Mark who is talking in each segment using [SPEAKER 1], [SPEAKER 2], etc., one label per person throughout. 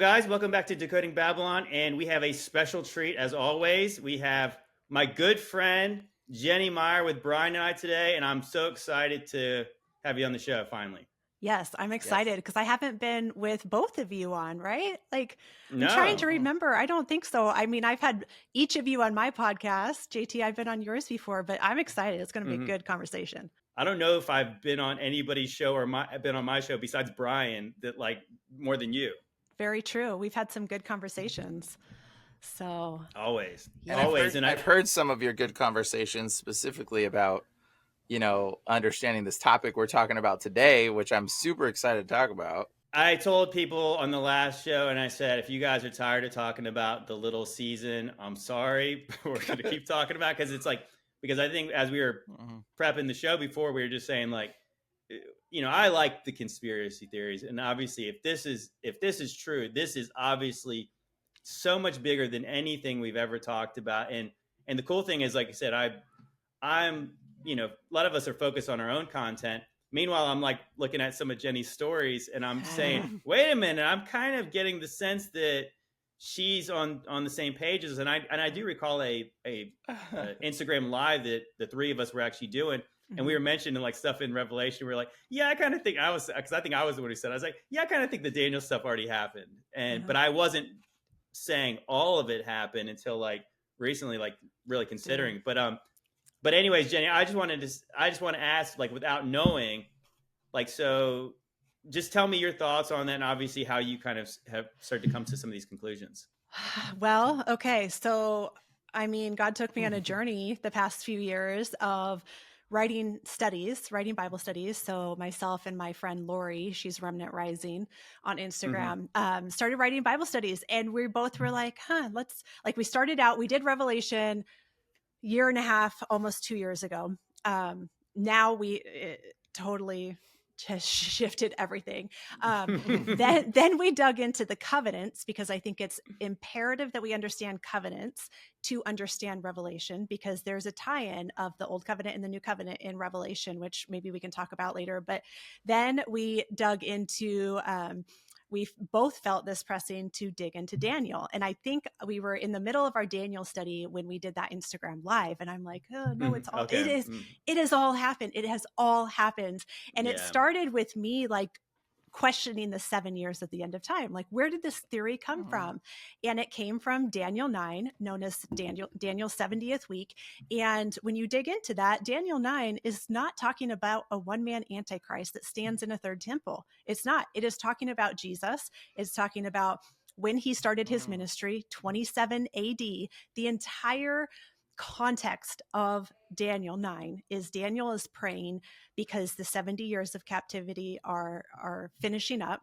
[SPEAKER 1] guys, welcome back to Decoding Babylon, and we have a special treat as always. We have my good friend Jenny Mire with Bryan and I today, and I'm so excited to have you on the show finally.
[SPEAKER 2] Yes, I'm excited because I haven't been with both of you on, right? Like, I'm
[SPEAKER 1] No.
[SPEAKER 2] trying to remember. I don't think so. I mean, I've had each of you on my podcast. JT, I've been on yours before, but I'm excited. It's going to be a good conversation.
[SPEAKER 1] I don't know if I've been on anybody's show or been on my show besides Bryan that like more than you.
[SPEAKER 2] Very true. We've had some good conversations. So
[SPEAKER 1] Always.
[SPEAKER 3] And I've heard some of your good conversations specifically about, understanding this topic we're talking about today, which I'm super excited to talk about.
[SPEAKER 1] I told people on the last show, and I said, if you guys are tired of talking about the little season, I'm sorry. We're going to keep talking about it because I think as we were prepping the show before, we were just saying like, I like the conspiracy theories. And obviously if this is true, this is obviously so much bigger than anything we've ever talked about. And the cool thing is, like I said, I'm a lot of us are focused on our own content. Meanwhile, I'm like looking at some of Jenny's stories and I'm saying, wait a minute, I'm kind of getting the sense that she's on the same pages. And I do recall a Instagram live that the three of us were actually doing. And we were mentioning like stuff in Revelation. We were like, yeah, I kind of think because I think I was the one who said, I was like, yeah, I kind of think the Daniel stuff already happened. But I wasn't saying all of it happened until like recently, like really considering. But anyways, Jenny, I just want to ask, like, without knowing, like, so just tell me your thoughts on that and obviously how you kind of have started to come to some of these conclusions.
[SPEAKER 2] Well, okay. So, I mean, God took me on a journey the past few years of writing Bible studies. So myself and my friend Lori, she's Remnant Rising on Instagram, started writing Bible studies. And we both were like, we started out, we did Revelation year and a half, almost 2 years ago. Now we totally just shifted everything. Then we dug into the covenants because I think it's imperative that we understand covenants to understand Revelation, because there's a tie-in of the Old Covenant and the New Covenant in Revelation, which maybe we can talk about later. But then we dug into we both felt this pressing to dig into Daniel. And I think we were in the middle of our Daniel study when we did that Instagram live. And I'm like, oh no, it's all, it has all happened. It has all happened. And it started with me like questioning the 7 years at the end of time. Like, where did this theory come from? And it came from Daniel 9, known as Daniel's 70th week. And when you dig into that, Daniel 9 is not talking about a one-man antichrist that stands in a third temple. It's not. It is talking about Jesus. It's talking about when he started his ministry, 27 AD. The entire context of Daniel 9 is Daniel is praying because the 70 years of captivity are finishing up,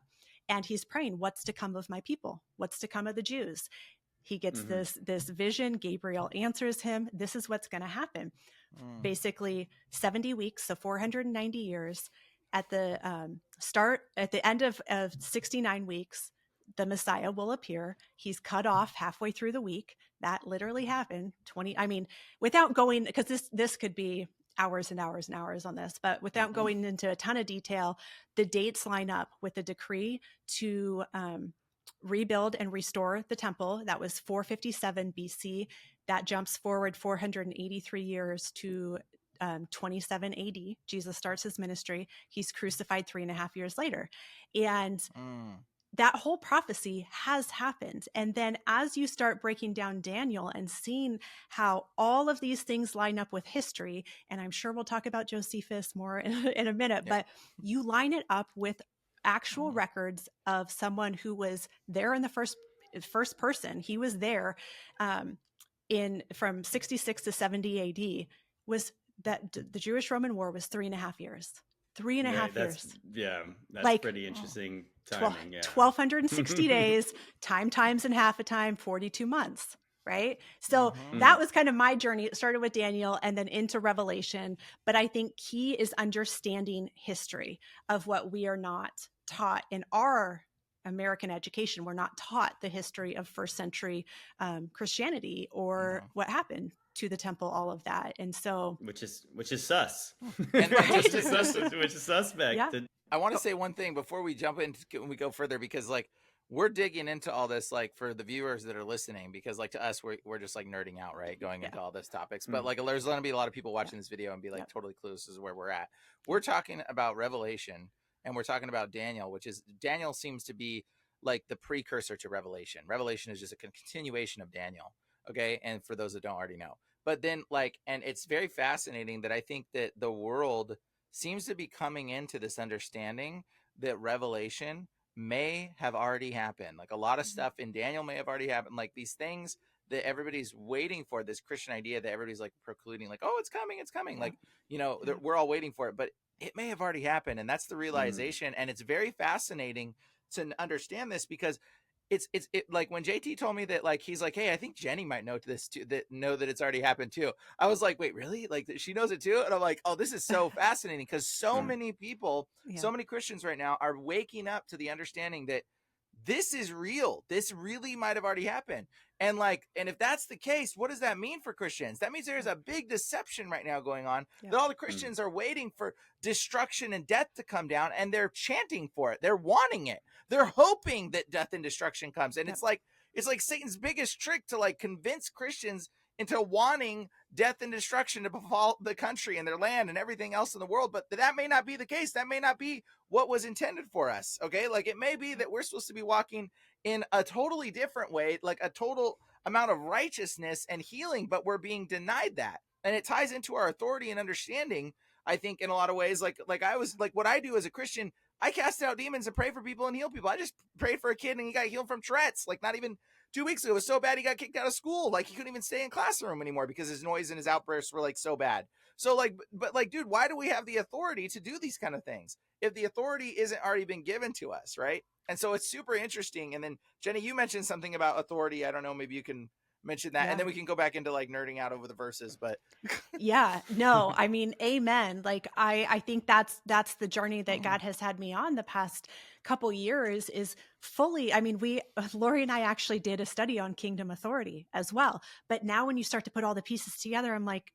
[SPEAKER 2] and he's praying, what's to come of my people? What's to come of the Jews? He gets this vision. Gabriel answers him. This is what's going to happen. Basically 70 weeks, so 490 years. At the end of 69 weeks, the Messiah will appear. He's cut off halfway through the week. That literally happened. Without going, because this could be hours and hours and hours on this, but without going into a ton of detail, the dates line up with the decree to rebuild and restore the temple. That was 457 BC. That jumps forward 483 years to 27 AD. Jesus starts his ministry. He's crucified 3.5 years later. And that whole prophecy has happened. And then as you start breaking down Daniel and seeing how all of these things line up with history, and I'm sure we'll talk about Josephus more in a minute, but you line it up with actual records of someone who was there in the first person. He was there from 66 to 70 AD. Was that the Jewish-Roman War was 3.5 years. 3.5 years.
[SPEAKER 1] That's like, pretty interesting timing.
[SPEAKER 2] 1,260 days, times in half a time, 42 months, right? So that was kind of my journey. It started with Daniel and then into Revelation. But I think key is understanding history of what we are not taught in our American education. We're not taught the history of first century Christianity or what happened to the temple, all of that. And so
[SPEAKER 1] which is sus.
[SPEAKER 3] And
[SPEAKER 1] which is suspect.
[SPEAKER 3] I want to say one thing before we jump in, when we go further, because like we're digging into all this, like, for the viewers that are listening, because like to us, we're just like nerding out, right? Going into all this topics. But like, there's going to be a lot of people watching this video and be like totally clueless as to where we're at. We're talking about Revelation, and we're talking about Daniel, which is, Daniel seems to be like the precursor to Revelation. Revelation is just a continuation of Daniel. Okay. And for those that don't already know, but then like, and it's very fascinating that I think that the world seems to be coming into this understanding that Revelation may have already happened. Like a lot of stuff in Daniel may have already happened. Like these things that everybody's waiting for, this Christian idea that everybody's like precluding, like, oh, it's coming, it's coming. Like, you know, we're all waiting for it, but it may have already happened. And that's the realization. And it's very fascinating to understand this, because it's like when JT told me that, like, he's like, hey, I think Jenny might know this too, that it's already happened too. I was like, wait, really? Like she knows it too? And I'm like, oh, this is so fascinating, because so many people, so many Christians right now are waking up to the understanding that this is real. This really might have already happened. And like, and if that's the case, what does that mean for Christians? That means there's a big deception right now going on, that all the Christians are waiting for destruction and death to come down, and they're chanting for it. They're wanting it. They're hoping that death and destruction comes. And it's like Satan's biggest trick to like convince Christians into wanting death and destruction to befall the country and their land and everything else in the world. But that may not be the case. That may not be what was intended for us. Okay. Like it may be that we're supposed to be walking in a totally different way, like a total amount of righteousness and healing, but we're being denied that. And it ties into our authority and understanding, I think, in a lot of ways. Like I was like, what I do as a Christian, I cast out demons and pray for people and heal people. I just prayed for a kid and he got healed from Tourette's, like not even 2 weeks ago. It was so bad he got kicked out of school. Like he couldn't even stay in classroom anymore because his noise and his outbursts were like so bad. So like, but like, dude, why do we have the authority to do these kind of things if the authority isn't already been given to us, right? And so it's super interesting. And then Jenny, you mentioned something about authority. I don't know, maybe you can mention that, and then we can go back into like nerding out over the verses. But
[SPEAKER 2] no, I mean, amen. Like I think that's the journey that God has had me on the past couple years, is fully, I mean, Lori and I actually did a study on kingdom authority as well. But now when you start to put all the pieces together, I'm like,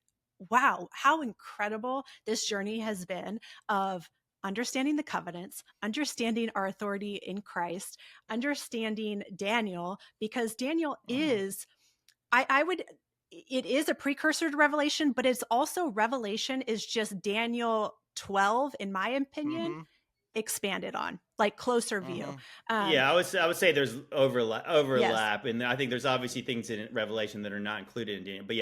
[SPEAKER 2] wow, how incredible this journey has been of understanding the covenants, understanding our authority in Christ, understanding Daniel, because Daniel is, it is a precursor to Revelation, but it's also, Revelation is just Daniel 12, in my opinion, expanded on, like closer view.
[SPEAKER 1] I would say there's overlap, and I think there's obviously things in Revelation that are not included in Daniel. But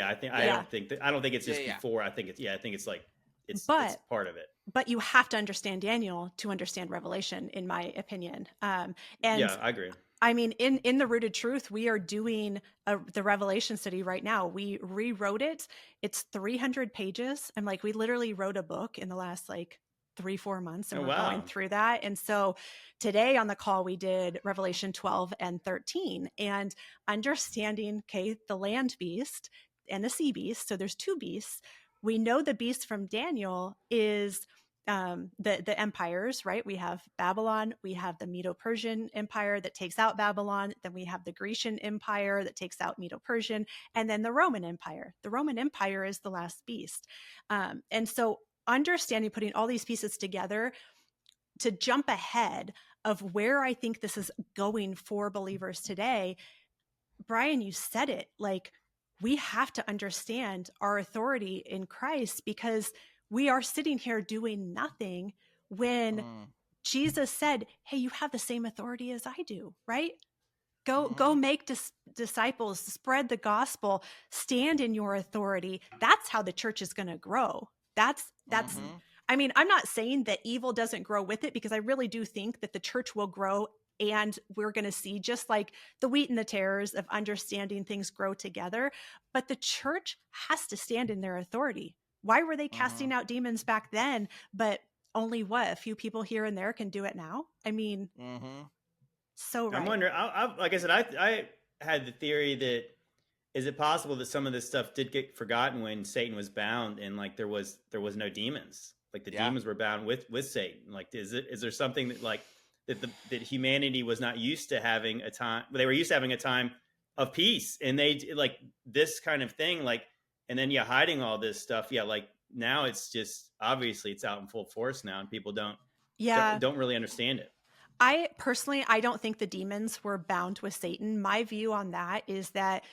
[SPEAKER 1] I don't think it's just before. I think it's like it's part of it.
[SPEAKER 2] But you have to understand Daniel to understand Revelation, in my opinion. And
[SPEAKER 1] I agree.
[SPEAKER 2] I mean, in the Rooted Truth, we are doing the Revelation study right now. We rewrote it. It's 300 pages. And like, we literally wrote a book in the last like 3-4 months, and we're going through that. And so today on the call, we did Revelation 12 and 13, and understanding, the land beast and the sea beast. So there's 2 beasts. We know the beast from Daniel is the empires, right? We have Babylon, we have the Medo-Persian Empire that takes out Babylon, then we have the Grecian Empire that takes out Medo-Persian, and then the Roman Empire. The Roman Empire is the last beast. And so understanding, putting all these pieces together to jump ahead of where I think this is going for believers today. Bryan, you said it, like, we have to understand our authority in Christ, because we are sitting here doing nothing when Jesus said, hey, you have the same authority as I do, right? Go make disciples, spread the gospel, stand in your authority. That's how the church is going to grow. That's I mean, I'm not saying that evil doesn't grow with it, because I really do think that the church will grow, and we're going to see just like the wheat and the tares of understanding things grow together. But the church has to stand in their authority. Why were they casting out demons back then, but only a few people here and there can do it now? I mean, so right.
[SPEAKER 1] I'm wondering, like I said, I had the theory that, is it possible that some of this stuff did get forgotten when Satan was bound, and like there was no demons, like the demons were bound with Satan? Like, is there something that like that humanity was not used to having a time? They were used to having a time of peace, and they like this kind of thing, like, and then hiding all this stuff. Like now it's just, obviously it's out in full force now, and people don't really understand it.
[SPEAKER 2] I personally, I don't think the demons were bound with Satan. My view on that is that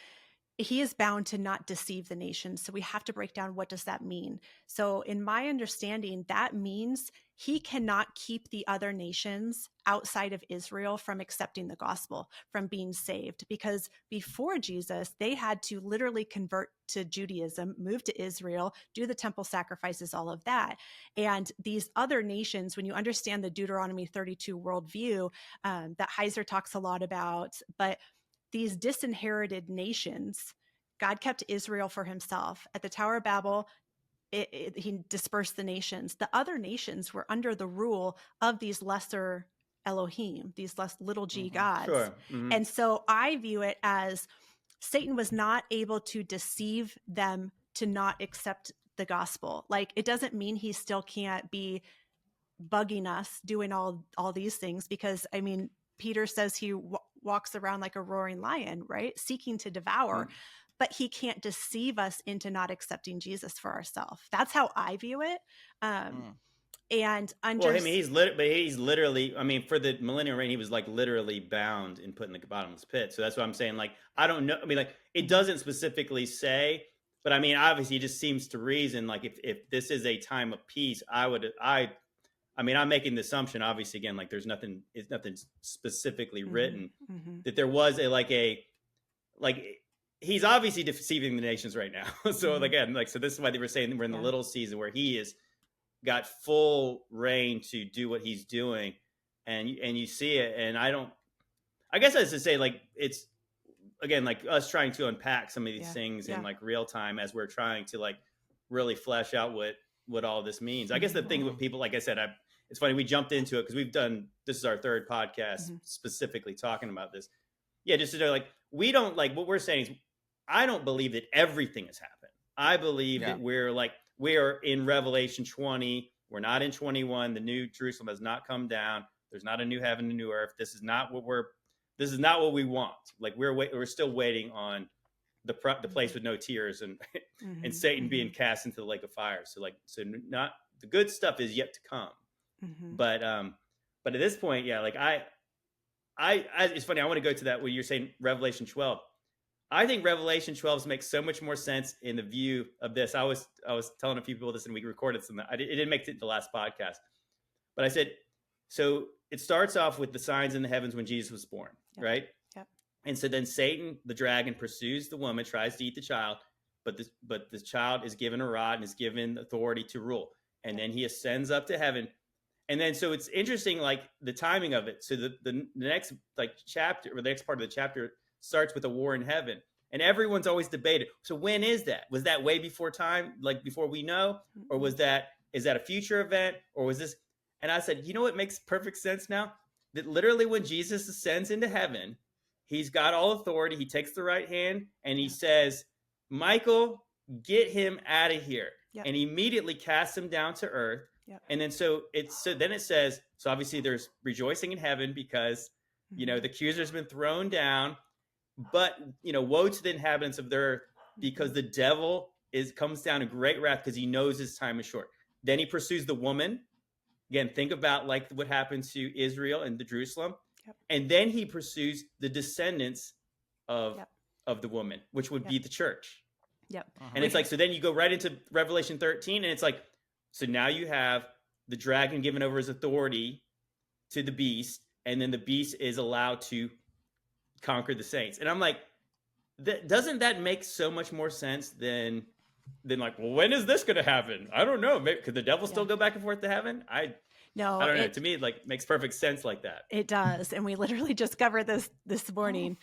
[SPEAKER 2] he is bound to not deceive the nations. So we have to break down, what does that mean? So in my understanding, that means he cannot keep the other nations outside of Israel from accepting the gospel, from being saved. Because before Jesus, they had to literally convert to Judaism, move to Israel, do the temple sacrifices, all of that. And these other nations, when you understand the Deuteronomy 32 worldview that Heiser talks a lot about, but these disinherited nations, God kept Israel for himself. At the Tower of Babel, he dispersed the nations. The other nations were under the rule of these lesser Elohim, these less little g gods.
[SPEAKER 1] Sure. Mm-hmm.
[SPEAKER 2] And so I view it as Satan was not able to deceive them to not accept the gospel. Like, it doesn't mean he still can't be bugging us, doing all these things, because I mean, Peter says he walks around like a roaring lion, right? Seeking to devour, but he can't deceive us into not accepting Jesus for ourselves. That's how I view it. And
[SPEAKER 1] well, I mean, he's literally, I mean, for the millennial reign, he was like literally bound and put in the bottomless pit. So that's what I'm saying. Like, I don't know. I mean, like, it doesn't specifically say, but I mean, obviously it just seems to reason, like, if this is a time of peace, I mean, I'm making the assumption, obviously, again, like, it's nothing specifically written, that there was he's obviously deceiving the nations right now. So again, like, so this is why they were saying we're in the little season where he is got full reign to do what he's doing, and you see it. And I guess I was to say, like, it's again, like, us trying to unpack some of these things in like real time as we're trying to like really flesh out what all this means. I guess the thing with people, like I said, it's funny, we jumped into it because this is our third podcast specifically talking about this. Yeah, just to know, like, we don't, like, what we're saying is, I don't believe that everything has happened. I believe that we are in Revelation 20. We're not in 21. The new Jerusalem has not come down. There's not a new heaven and new earth. This is not what we want. Like, we're still waiting on the place with no tears and and Satan being cast into the lake of fire. So not the good stuff is yet to come. But at this point, like, I it's funny. I want to go to that when you're saying Revelation 12. I think Revelation 12 makes so much more sense in the view of this. I was telling a few people this, and we recorded some. It didn't make it to the last podcast, but I said, so it starts off with the signs in the heavens when Jesus was born, right? Yep. And so then Satan, the dragon, pursues the woman, tries to eat the child, but the child is given a rod and is given authority to rule, and then he ascends up to heaven. And then, so it's interesting, like, the timing of it. So the next, like, chapter, or the next part of the chapter starts with a war in heaven, and everyone's always debated. So when is that? Was that way before time, like before we know, or is that a future event, or was this? And I said, you know what makes perfect sense now? That literally when Jesus ascends into heaven, he's got all authority. He takes the right hand and he says, Michael, get him out of here, and he immediately casts him down to earth. And then then it says, so obviously there's rejoicing in heaven because, the accuser's been thrown down, but, woe to the inhabitants of the earth because the devil comes down in great wrath because he knows his time is short. Then he pursues the woman. Again, think about like what happened to Israel and the Jerusalem. And then he pursues the descendants of the woman, which would be the church. And it's like, so then you go right into Revelation 13 and it's like, so now you have the dragon given over his authority to the beast, and then the beast is allowed to conquer the saints. And I'm like, doesn't that make so much more sense than like, well, when is this going to happen? I don't know. Maybe, could the devil still go back and forth to heaven? I don't know. To me, it like makes perfect sense like that.
[SPEAKER 2] It does. And we literally just covered this morning.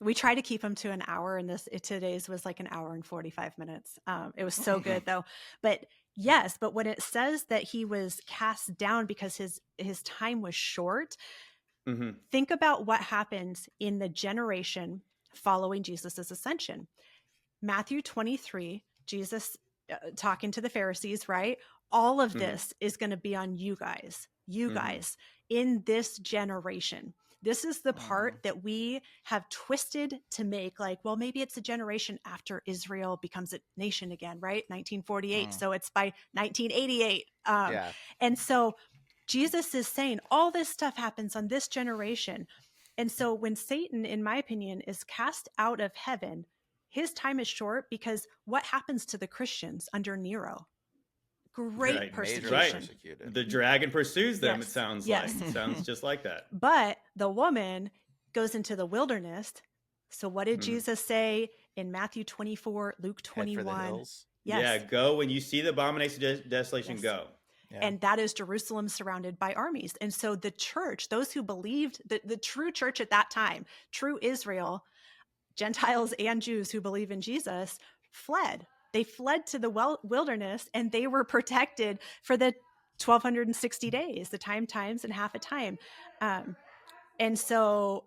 [SPEAKER 2] We try to keep them to an hour, and today's was like an hour and 45 minutes. It was so good though. But yes, but when it says that he was cast down because his time was short, think about what happens in the generation following Jesus's ascension. Matthew 23, Jesus talking to the Pharisees, right? All of this is going to be on you guys in this generation. This is the part that we have twisted to make like, well, maybe it's a generation after Israel becomes a nation again, right? 1948. So it's by 1988. And so Jesus is saying all this stuff happens on this generation. And so when Satan, in my opinion, is cast out of heaven, his time is short, because what happens to the Christians under Nero? Great
[SPEAKER 1] Right.
[SPEAKER 2] persecution.
[SPEAKER 3] Persecuted.
[SPEAKER 1] The dragon pursues them,
[SPEAKER 2] Yes.
[SPEAKER 1] it sounds
[SPEAKER 2] Yes.
[SPEAKER 1] like. It sounds just like that.
[SPEAKER 2] But the woman goes into the wilderness. So what did
[SPEAKER 1] Mhm.
[SPEAKER 2] Jesus say in Matthew 24, Luke
[SPEAKER 3] Head for the
[SPEAKER 2] 21?
[SPEAKER 3] hills.
[SPEAKER 2] Yes.
[SPEAKER 1] Yeah, go when you see the abomination desolation,
[SPEAKER 2] Yes.
[SPEAKER 1] go.
[SPEAKER 3] Yeah.
[SPEAKER 2] And that is Jerusalem surrounded by armies. And so the church, those who believed, the true church at that time, true Israel, Gentiles and Jews who believe in Jesus, fled. They fled to the wilderness, and they were protected for the 1260 days, the times and half a time. And so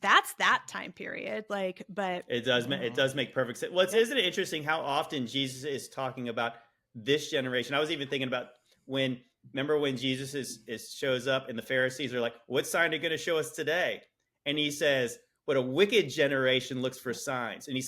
[SPEAKER 2] that's that time period. Like, but
[SPEAKER 1] It does make perfect sense. Well, isn't it interesting how often Jesus is talking about this generation? I was even thinking about remember when Jesus shows up and the Pharisees are like, "What sign are you going to show us today?" And he says, "What a wicked generation looks for signs." And he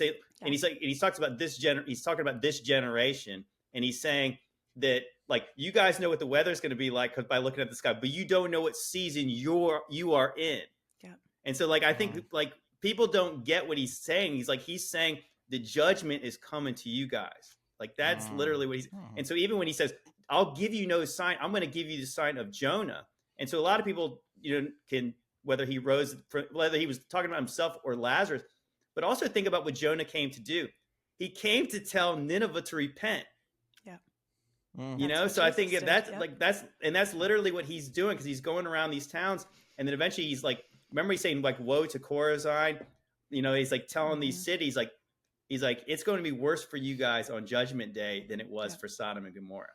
[SPEAKER 1] talks about he's talking about this generation, and he's saying that, like, you guys know what the weather's going to be like by looking at the sky, but you don't know what season you are in.
[SPEAKER 2] Yeah.
[SPEAKER 1] And so, like, I think like people don't get what he's saying. He's saying the judgment is coming to you guys. Like, that's literally what he's. And so even when he says, "I'll give you no sign," I'm going to give you the sign of Jonah. And so a lot of people, can, whether he was talking about himself or Lazarus, but also think about what Jonah came to do. He came to tell Nineveh to repent.
[SPEAKER 2] Yeah.
[SPEAKER 1] So I think that's
[SPEAKER 2] did.
[SPEAKER 1] like that's literally what he's doing, because he's going around these towns, and then eventually he's like, remember he's saying, like, woe to Chorazin. He's like telling these cities, like, he's like, it's going to be worse for you guys on Judgment Day than it was for Sodom and Gomorrah.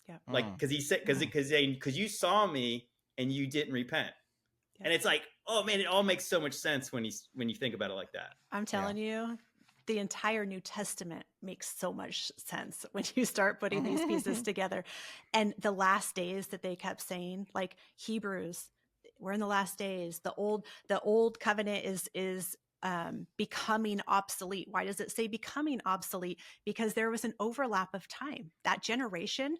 [SPEAKER 2] Yeah.
[SPEAKER 1] Like, because he said, because you saw me and you didn't repent.
[SPEAKER 2] Yeah.
[SPEAKER 1] And it's like, oh man, it all makes so much sense when you think about it like that.
[SPEAKER 2] I'm telling you, the entire New Testament makes so much sense when you start putting these pieces together. And the last days that they kept saying, like Hebrews, we're in the last days. The old covenant is becoming obsolete. Why does it say becoming obsolete? Because there was an overlap of time. That generation,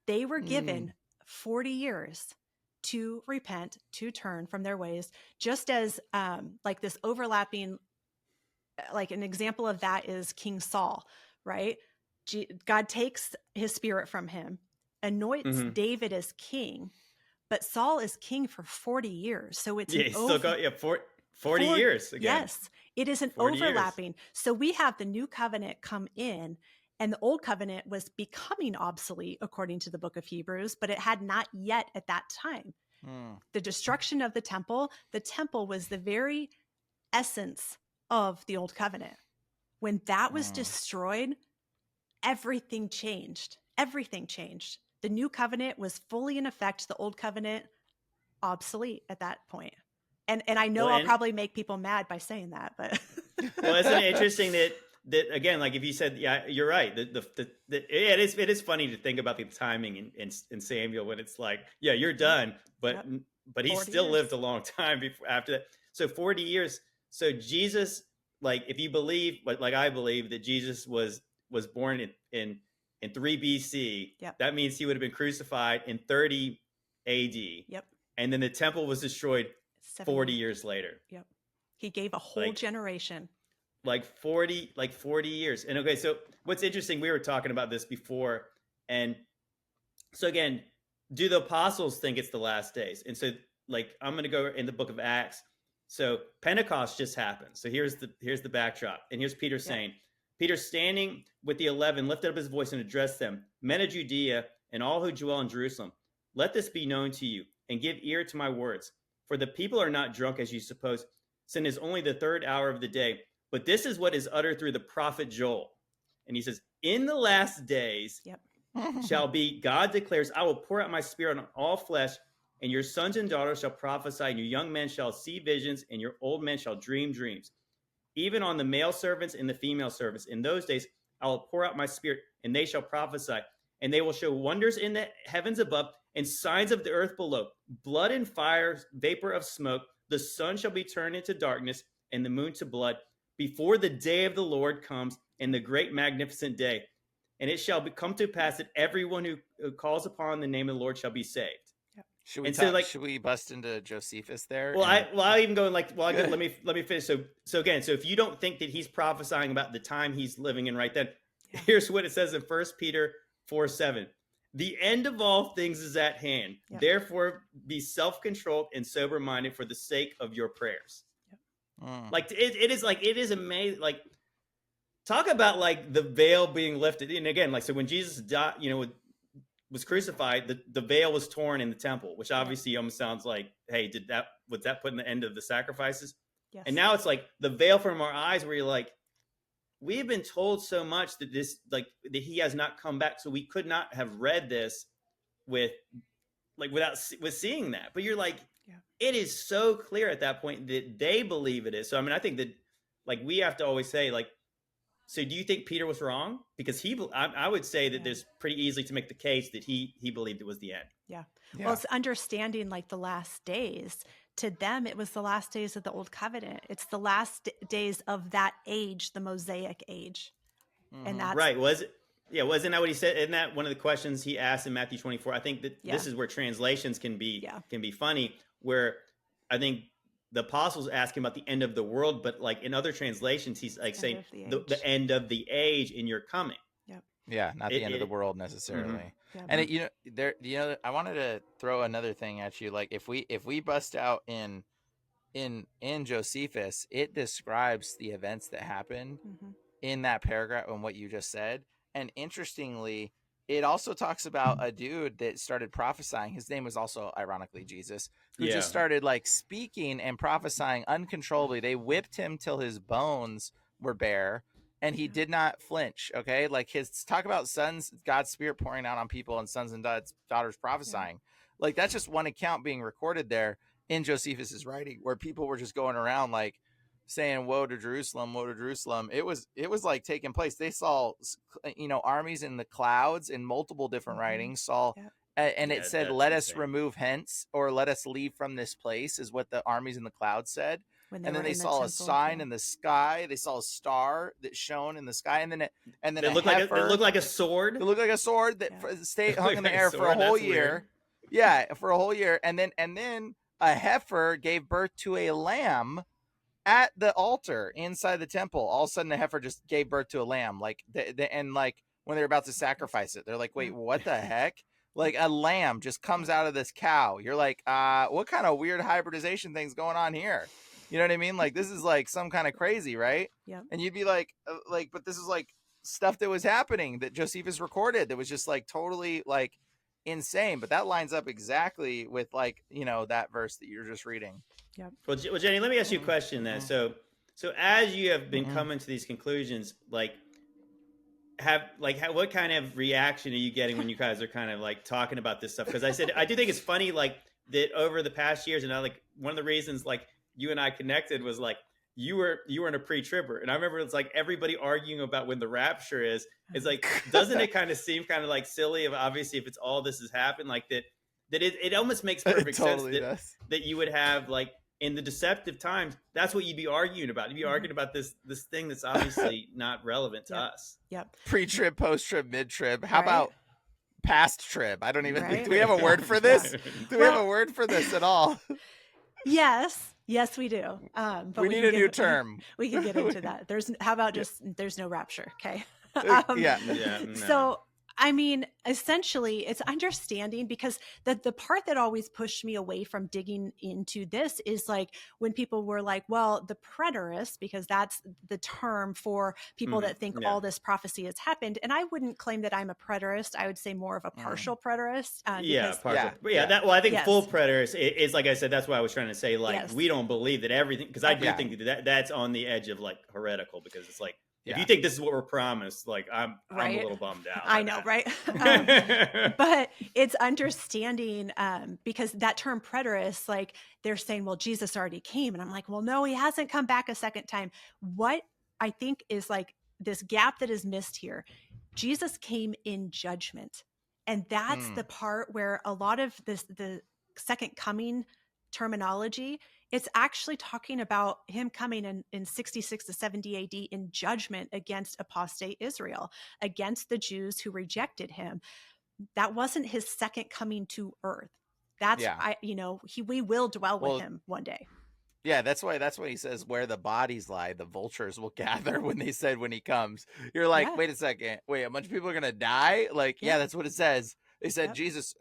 [SPEAKER 2] they were given 40 years to repent, to turn from their ways, just as like this overlapping, like an example of that is King Saul, right? God takes his spirit from him, anoints David as king, but Saul is king for 40 years. So it's
[SPEAKER 1] 40 years again.
[SPEAKER 2] Yes, it is an overlapping. Years. So we have the new covenant come in, and the old covenant was becoming obsolete according to the book of Hebrews, but it had not yet at that time. The destruction of the temple was the very essence of the old covenant. When that was destroyed, everything changed. Everything changed. The new covenant was fully in effect. The old covenant obsolete at that point. And I know I'll probably make people mad by saying that, but
[SPEAKER 1] well, isn't it interesting that again, like if you said, yeah, you're right. It is funny to think about the timing in Samuel when it's like, yeah, you're done, but he still lived a long time after that. So 40 years. So Jesus, like, if you believe, like I believe, that Jesus was born in 3 BC, that means he would have been crucified in 30 AD.
[SPEAKER 2] Yep.
[SPEAKER 1] And then the temple was destroyed 40 years later.
[SPEAKER 2] Yep. He gave a whole generation. Like
[SPEAKER 1] 40 years. And okay, so what's interesting, we were talking about this before. And so again, do the apostles think it's the last days? And so, like, I'm going to go in the book of Acts. So Pentecost just happened. So here's the backdrop. And here's Peter saying, Peter, standing with the 11, lifted up his voice and addressed them, men of Judea and all who dwell in Jerusalem, let this be known to you, and give ear to my words. For the people are not drunk as you suppose, since it is only the 3rd hour of the day. But this is what is uttered through the prophet Joel. And he says, in the last days shall be, God declares, I will pour out my spirit on all flesh, and your sons and daughters shall prophesy, and your young men shall see visions, and your old men shall dream dreams. Even on the male servants and the female servants. In those days I will pour out my spirit, and they shall prophesy, and they will show wonders in the heavens above and signs of the earth below, blood and fire, vapor of smoke. The sun shall be turned into darkness and the moon to blood before the day of the Lord comes, and the great magnificent day. And it shall come to pass that everyone who calls upon the name of the Lord shall be saved.
[SPEAKER 3] Should we
[SPEAKER 1] And so, like,
[SPEAKER 3] should we bust into Josephus there?
[SPEAKER 1] well, I even go like, well, let me finish. So again, so if you don't think that he's prophesying about the time he's living in right then, here's what it says in 1 Peter 4:7. The end of all things is at hand. Yep. Therefore, be self-controlled and sober-minded for the sake of your prayers. Yep. Like it is amazing. Like, talk about like the veil being lifted. And again, like, so when Jesus died, was crucified, the veil was torn in the temple, which obviously almost sounds like, hey, was that put in the end of the sacrifices? Yes. And now it's like the veil from our eyes, where you're like, we've been told so much that that he has not come back, so we could not have read this without seeing that. But you're like, it is so clear at that point that they believe it is. So I mean, I think that, like, we have to always say, like, so do you think Peter was wrong? Because I would say that there's pretty easily to make the case that he believed it was the end.
[SPEAKER 2] Yeah. Well, it's understanding like the last days. To them, it was the last days of the old covenant. It's the last days of that age, the Mosaic age. And that's
[SPEAKER 1] right. Wasn't that what he said? Isn't that one of the questions he asked in Matthew 24? I think that this is where translations can be funny, where I think the apostles ask him about the end of the world, but like in other translations, he's like saying the end of the age in your coming.
[SPEAKER 2] Yep.
[SPEAKER 3] Yeah, not the end of the world necessarily. And I wanted to throw another thing at you. Like, if we bust out in Josephus, it describes the events that happened in that paragraph and what you just said. And interestingly, it also talks about a dude that started prophesying. His name was also, ironically, Jesus, who just started like speaking and prophesying uncontrollably. They whipped him till his bones were bare, and he did not flinch. Okay, like talk about sons, God's Spirit pouring out on people, and sons and daughters prophesying. Like, that's just one account being recorded there in Josephus's writing, where people were just going around like saying, woe to Jerusalem, woe to Jerusalem. It was like taking place. They saw, armies in the clouds in multiple different writings, and it said, let us remove hence, or let us leave from this place, is what the armies in the clouds said. And then they saw a sign in the sky. They saw a star that shone in the sky, and then it looked
[SPEAKER 1] like a sword.
[SPEAKER 3] It looked like a sword that hung in the air for a whole year. Yeah, for a whole year, and then a heifer gave birth to a lamb at the altar inside the temple. All of a sudden, the heifer just gave birth to a lamb. Like, and like when they're about to sacrifice it, they're like, wait, what the heck? Like, a lamb just comes out of this cow. You're like, what kind of weird hybridization thing's going on here? You know what I mean? Like, this is like some kind of crazy, right?
[SPEAKER 2] Yeah.
[SPEAKER 3] And you'd be like, but this is like stuff that was happening that Josephus recorded that was just like totally like insane. But that lines up exactly with like, that verse that you're just reading.
[SPEAKER 2] Yeah.
[SPEAKER 1] Well, Jenny, let me ask you a question then. So as you have been coming to these conclusions, like, what kind of reaction are you getting when you guys are kind of like talking about this stuff? Because I do think it's funny, like, that over the past years, and like one of the reasons like you and I connected was like you were in a pre-tribber, and I remember it's like everybody arguing about when the rapture is. It's like, doesn't it kind of seem kind of like silly? Obviously, if it's all this has happened, like that it almost makes perfect sense that you would have, like, in the deceptive times, that's what you'd be arguing about. You'd be arguing about this thing that's obviously not relevant to us.
[SPEAKER 2] Yep.
[SPEAKER 3] Pre-trib, post-trib, mid-trib. How about past trib? I don't even think. Do we have a word for this? Do we have a word for this at all?
[SPEAKER 2] Yes, we do. But
[SPEAKER 3] we need a new term.
[SPEAKER 2] We can get into that. There's no rapture. Okay.
[SPEAKER 1] No.
[SPEAKER 2] So, I mean, essentially, it's understanding, because the part that always pushed me away from digging into this is like when people were like, well, the preterist, because that's the term for people that think all this prophecy has happened. And I wouldn't claim that I'm a preterist. I would say more of a partial preterist.
[SPEAKER 1] Partial. I think full preterist is, like I said, that's why I was trying to say, like, we don't believe that everything, because I do think that's on the edge of like heretical, because it's like, if you think this is what we're promised, like, I'm a little bummed out.
[SPEAKER 2] I know, right? But it's understanding, because that term preterist, like, they're saying, well, Jesus already came. And I'm like, well, no, he hasn't come back a second time. What I think is like this gap that is missed here. Jesus came in judgment. And that's the part where a lot of the second coming terminology, it's actually talking about him coming in 66 to 70 AD in judgment against apostate Israel, against the Jews who rejected him. That wasn't his second coming to earth. That's we will dwell with him one day.
[SPEAKER 3] Yeah, that's why he says where the bodies lie, the vultures will gather when he comes. You're like, wait a second. Wait, a bunch of people are going to die? Like, yeah, that's what it says. They said, Jesus,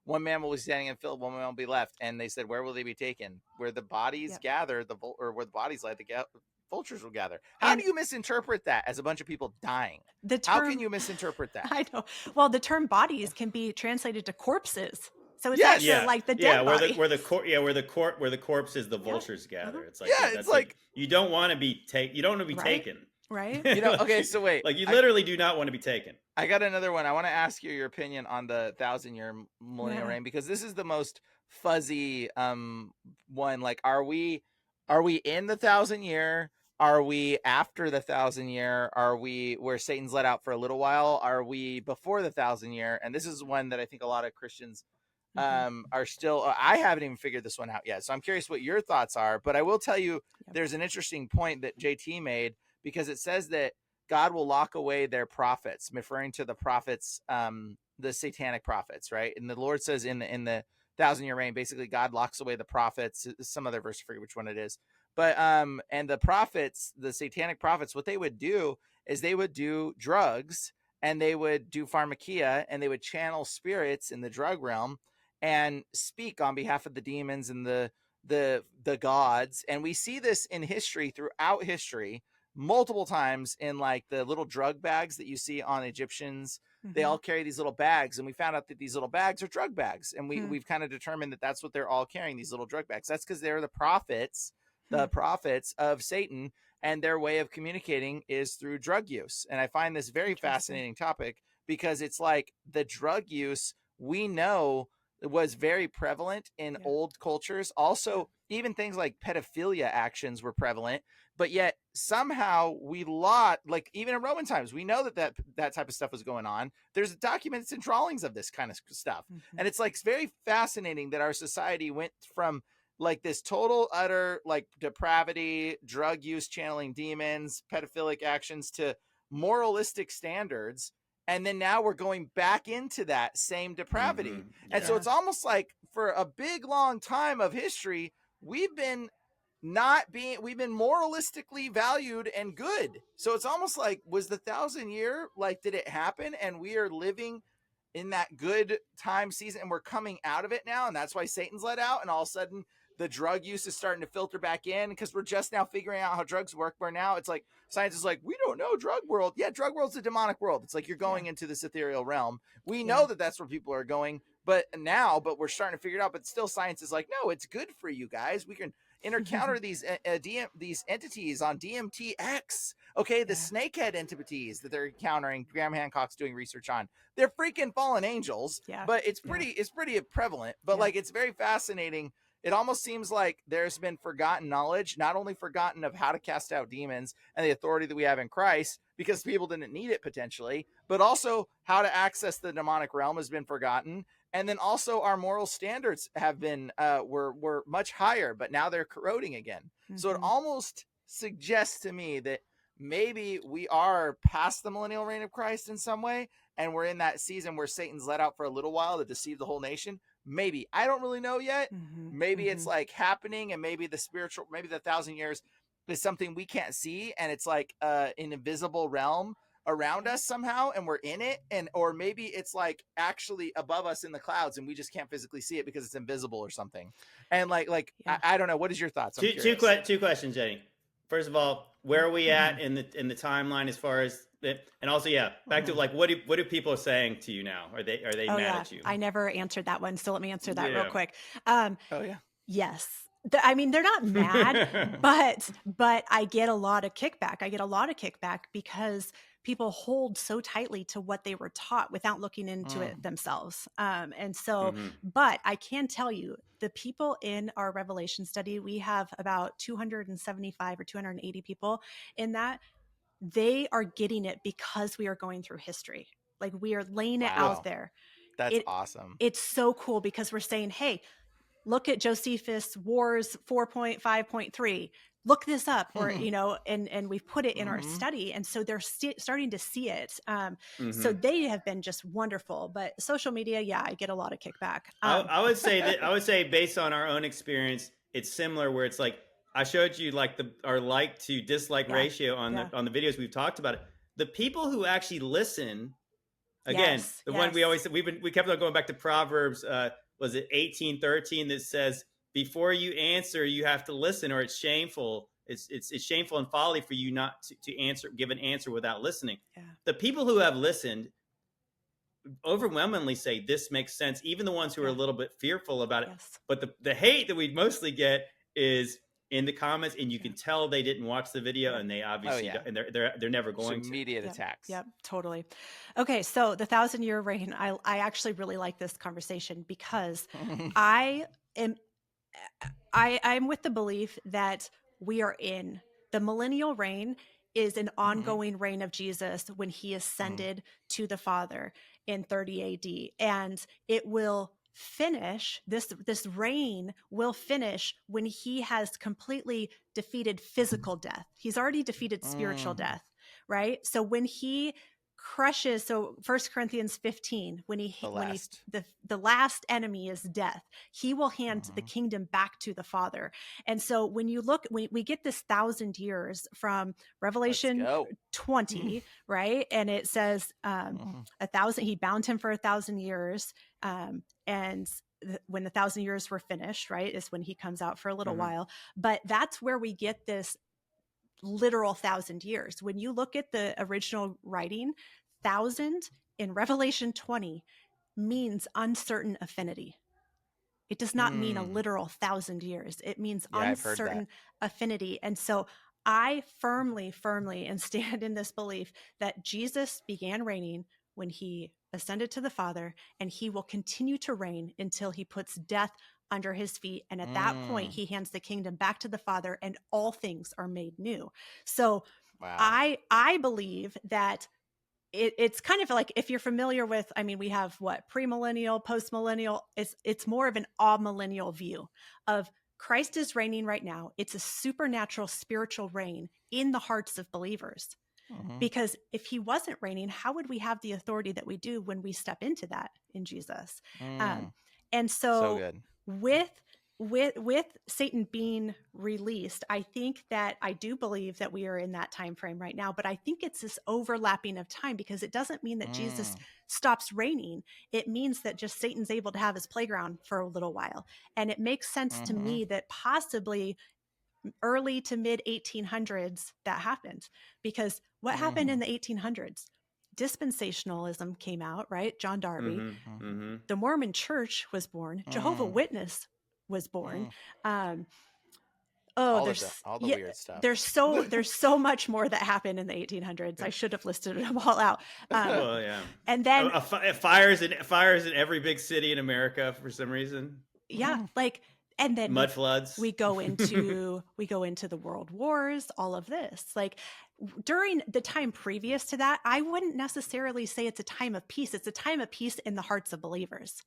[SPEAKER 3] one man will be standing in the field, one man will be left. And they said, where will they be taken? Where the bodies gather, or where the bodies lie, the vultures will gather. How do you misinterpret that as a bunch of people dying? How can you misinterpret that?
[SPEAKER 2] I know. Well, the term bodies can be translated to corpses. So it's actually like the dead body.
[SPEAKER 1] where the corpse is, the vultures gather. It's like it's like you don't want to be taken.
[SPEAKER 2] Right.
[SPEAKER 3] Okay, so wait.
[SPEAKER 1] Like you literally do not want to be taken.
[SPEAKER 3] I got another one. I want to ask you your opinion on the 1,000-year millennial reign, because this is the most fuzzy one. Like, are we in the 1,000-year? Are we after the 1,000-year? Are we where Satan's let out for a little while? Are we before the 1,000-year? And this is one that I think a lot of Christians are still, I haven't even figured this one out yet. So I'm curious what your thoughts are, but I will tell you, there's an interesting point that JT made, because it says that God will lock away their prophets, referring to the prophets, the satanic prophets, right? And the Lord says in the 1,000-year reign, basically God locks away the prophets. Some other verse, I forget which one it is. But and the prophets, the satanic prophets, what they would do is they would do drugs, and they would do pharmakia, and they would channel spirits in the drug realm and speak on behalf of the demons and the gods. And we see this in history, throughout history, multiple times, in like the little drug bags that you see on Egyptians. They all carry these little bags, and we found out that these little bags are drug bags, and we've kind of determined that that's what they're all carrying, these little drug bags. That's because they're the prophets of Satan, and their way of communicating is through drug use. And I find this very fascinating topic, because it's like the drug use, we know, was very prevalent in old cultures. Also, even things like pedophilia actions were prevalent, but yet somehow we like even in Roman times, we know that type of stuff was going on. There's documents and drawings of this kind of stuff. And it's like, it's very fascinating that our society went from like this total utter like depravity, drug use, channeling demons, pedophilic actions, to moralistic standards. And then now we're going back into that same depravity. And so it's almost like for a big long time of history, we've been moralistically valued and good. So it's almost like, was the 1,000-year, like, did it happen? And we are living in that good time season, and we're coming out of it now. And that's why Satan's let out. And all of a sudden the drug use is starting to filter back in, because we're just now figuring out how drugs work. Where now it's like, science is like, we don't know drug world. Yeah, drug world's a demonic world. It's like you're going into this ethereal realm. We know that that's where people are going, but we're starting to figure it out. But still, science is like, no, it's good for you guys. We can encounter these entities on DMT-X. Okay, the snakehead entities that they're encountering, Graham Hancock's doing research on. They're freaking fallen angels. But it's pretty prevalent. But like, it's very fascinating. It almost seems like there's been forgotten knowledge, not only forgotten of how to cast out demons and the authority that we have in Christ, because people didn't need it potentially, but also how to access the demonic realm has been forgotten. And then also our moral standards have been, were much higher, but now they're corroding again. So it almost suggests to me that maybe we are past the millennial reign of Christ in some way, and we're in that season where Satan's let out for a little while to deceive the whole nation. Maybe, I don't really know yet. Maybe it's like happening, and maybe the 1,000 years is something we can't see, and it's like an invisible realm around us somehow, and we're in it. And or maybe it's like actually above us in the clouds, and we just can't physically see it because it's invisible or something. And I don't know. What is your thoughts?
[SPEAKER 1] Two questions, Jenny. First of all, where are we at in the timeline as far as it, and also back to like what do people saying to you now? Are they mad at you?
[SPEAKER 2] I never answered that one, so let me answer that real quick. Yes. I mean, they're not mad, but I get a lot of kickback. Because people hold so tightly to what they were taught without looking into it themselves. And so, but I can tell you, the people in our Revelation study, we have about 275 or 280 people in that. They are getting it because we are going through history. Like, we are laying it out there.
[SPEAKER 3] That's awesome.
[SPEAKER 2] It's so cool, because we're saying, hey, look at Josephus Wars 4.5.3. look this up, or, and we've put it in our study. And so they're starting to see it. So they have been just wonderful, but social media, yeah, I get a lot of kickback.
[SPEAKER 1] I would say based on our own experience, it's similar where it's like, I showed you like our like to dislike ratio on the videos we've talked about it. The people who actually listen, again, one we kept on going back to Proverbs, was it 18:13 that says, before you answer, you have to listen, or it's shameful. It's shameful and folly for you not to give an answer without listening. Yeah. The people who have listened overwhelmingly say this makes sense, even the ones who are a little bit fearful about it. Yes. But the hate that we mostly get is in the comments, and you can tell they didn't watch the video, and they obviously and they're never going to.
[SPEAKER 3] Immediate attacks.
[SPEAKER 2] Yep, totally. Okay, so the 1,000-year reign, I actually really like this conversation because I'm with the belief that we are in the millennial reign is an ongoing reign of Jesus when he ascended to the Father in 30 AD, and it will finish, this reign will finish when he has completely defeated physical death. He's already defeated spiritual death, right? So when he crushes, so 1 Corinthians 15, when the last enemy is death, he will hand the kingdom back to the Father. And so when you look, we get this 1,000 years from Revelation 20, right? And it says 1,000, he bound him for 1,000 years. And when the 1,000 years were finished, right, is when he comes out for a little while. But that's where we get this literal 1,000 years. When you look at the original writing, 1,000 in Revelation 20 means uncertain affinity. It does not mean a literal 1,000 years. It means uncertain affinity. And so I firmly and stand in this belief that Jesus began reigning when he ascended to the Father, and he will continue to reign until he puts death under his feet. And at that point, he hands the kingdom back to the Father, and all things are made new. So I believe that it's kind of like, if you're familiar with, I mean, we have premillennial, postmillennial, it's more of an amillennial view of Christ is reigning right now. It's a supernatural spiritual reign in the hearts of believers. Because if he wasn't reigning, how would we have the authority that we do when we step into that in Jesus? And so with Satan being released, I think that I do believe that we are in that time frame right now, but I think it's this overlapping of time, because it doesn't mean that Jesus stops reigning. It means that just Satan's able to have his playground for a little while. And it makes sense to me that possibly early to mid 1800s that happened, because what happened in the 1800s? Dispensationalism came out, right? John Darby. The Mormon Church was born. Jehovah's Witness was born.
[SPEAKER 3] All the weird stuff.
[SPEAKER 2] There's so much more that happened in the 1800s. I should have listed them all out. And then
[SPEAKER 1] fires in every big city in America for some reason.
[SPEAKER 2] Yeah, and then
[SPEAKER 1] mud floods.
[SPEAKER 2] We go into the world wars, all of this. During the time previous to that, I wouldn't necessarily say it's a time of peace. It's a time of peace in the hearts of believers,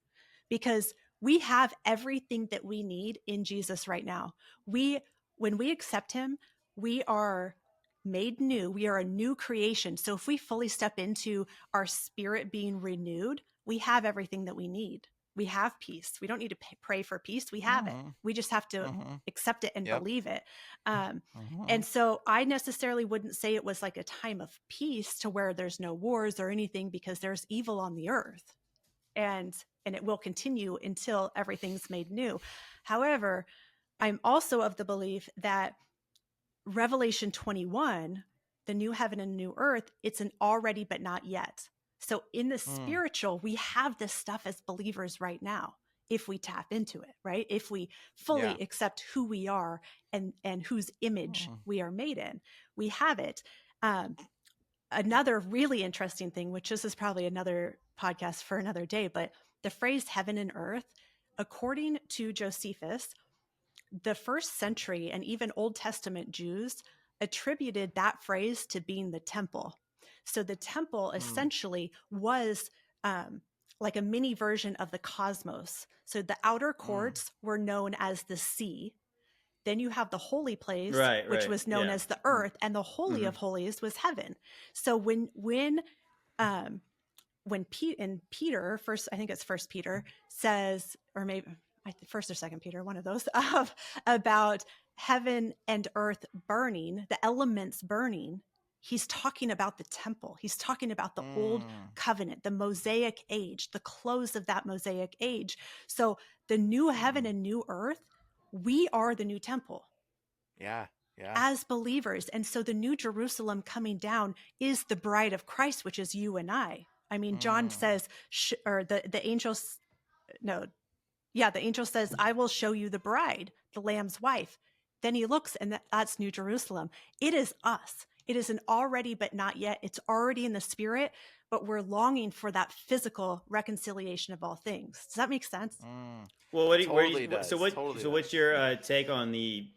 [SPEAKER 2] because we have everything that we need in Jesus right now. When we accept him, we are made new. We are a new creation. So if we fully step into our spirit being renewed, we have everything that we need. We have peace. We don't need to pray for peace. We have it. We just have to accept it and believe it. And so I necessarily wouldn't say it was like a time of peace to where there's no wars or anything, because there's evil on the earth, and it will continue until everything's made new. However, I'm also of the belief that Revelation 21, the new heaven and new earth, it's an already but not yet. So in the spiritual, we have this stuff as believers right now, if we tap into it, right? If we fully accept who we are and whose image we are made in, we have it. Another really interesting thing, which this is probably another podcast for another day, but the phrase heaven and earth, according to Josephus, the first century and even Old Testament Jews attributed that phrase to being the temple. So the temple essentially was like a mini version of the cosmos. So the outer courts were known as the sea, Then you have the holy place,
[SPEAKER 1] Right,
[SPEAKER 2] which
[SPEAKER 1] right,
[SPEAKER 2] was known
[SPEAKER 1] yeah.
[SPEAKER 2] as the earth, and the holy of holies was heaven. So when Peter, first, I think it's First Peter, says, or maybe First or Second Peter, one of those, about heaven and earth burning, the elements burning, he's talking about the temple. He's talking about the old covenant, the Mosaic age, the close of that Mosaic age. So the new heaven and new earth, we are the new temple.
[SPEAKER 3] Yeah. Yeah.
[SPEAKER 2] As believers. And so the new Jerusalem coming down is the bride of Christ, which is you and I. I mean, John says, the angel says, I will show you the bride, the Lamb's wife. Then he looks, and that's New Jerusalem. It is us. It is an already, but not yet. It's already in the spirit, but we're longing for that physical reconciliation of all things. Does that make sense?
[SPEAKER 1] Well,
[SPEAKER 3] Totally
[SPEAKER 1] what's your take on the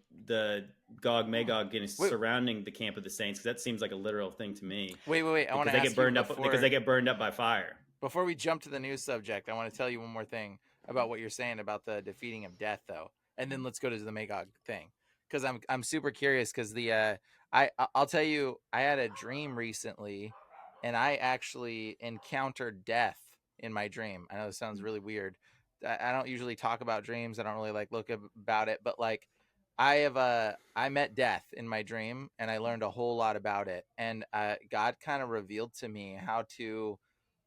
[SPEAKER 1] Gog Magog surrounding the camp of the saints? Because that seems like a literal thing to me.
[SPEAKER 3] Wait. I want to ask
[SPEAKER 1] because they get burned up by fire.
[SPEAKER 3] Before we jump to the news subject, I want to tell you one more thing about what you're saying about the defeating of death, though, and then let's go to the Magog thing, because I'm super curious. Because I'll tell you, I had a dream recently, and I actually encountered death in my dream. I know this sounds really weird. I don't usually talk about dreams. I don't really look about it, but I met death in my dream, and I learned a whole lot about it. And God kind of revealed to me how to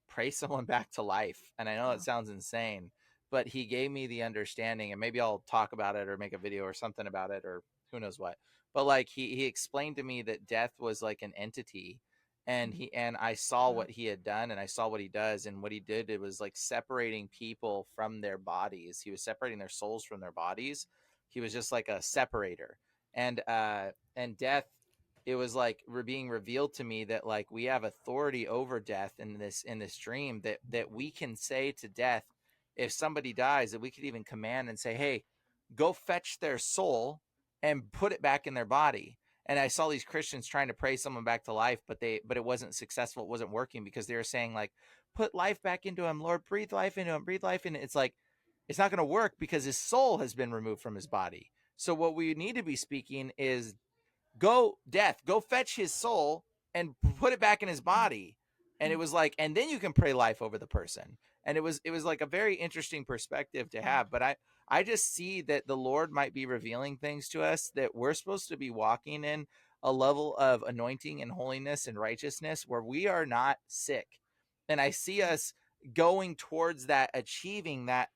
[SPEAKER 3] pray someone back to life. And I know it sounds insane, but he gave me the understanding, and maybe I'll talk about it or make a video or something about it, or who knows what. But he explained to me that death was like an entity, and I saw what he had done, and I saw what he does, and what he did, it was separating people from their bodies. He was separating their souls from their bodies. He was just like a separator. And death, it was being revealed to me that we have authority over death in this dream, that we can say to death, if somebody dies, that we could even command and say, hey, go fetch their soul and put it back in their body. And I saw these Christians trying to pray someone back to life, but it wasn't successful. It wasn't working, because they were saying put life back into him, Lord, breathe life into him, breathe life into. It's it's not going to work because his soul has been removed from his body. So what we need to be speaking is, go death, go fetch his soul and put it back in his body. And it was and then you can pray life over the person. And it was a very interesting perspective to have. But I just see that the Lord might be revealing things to us that we're supposed to be walking in a level of anointing and holiness and righteousness where we are not sick. And I see us going towards that, achieving that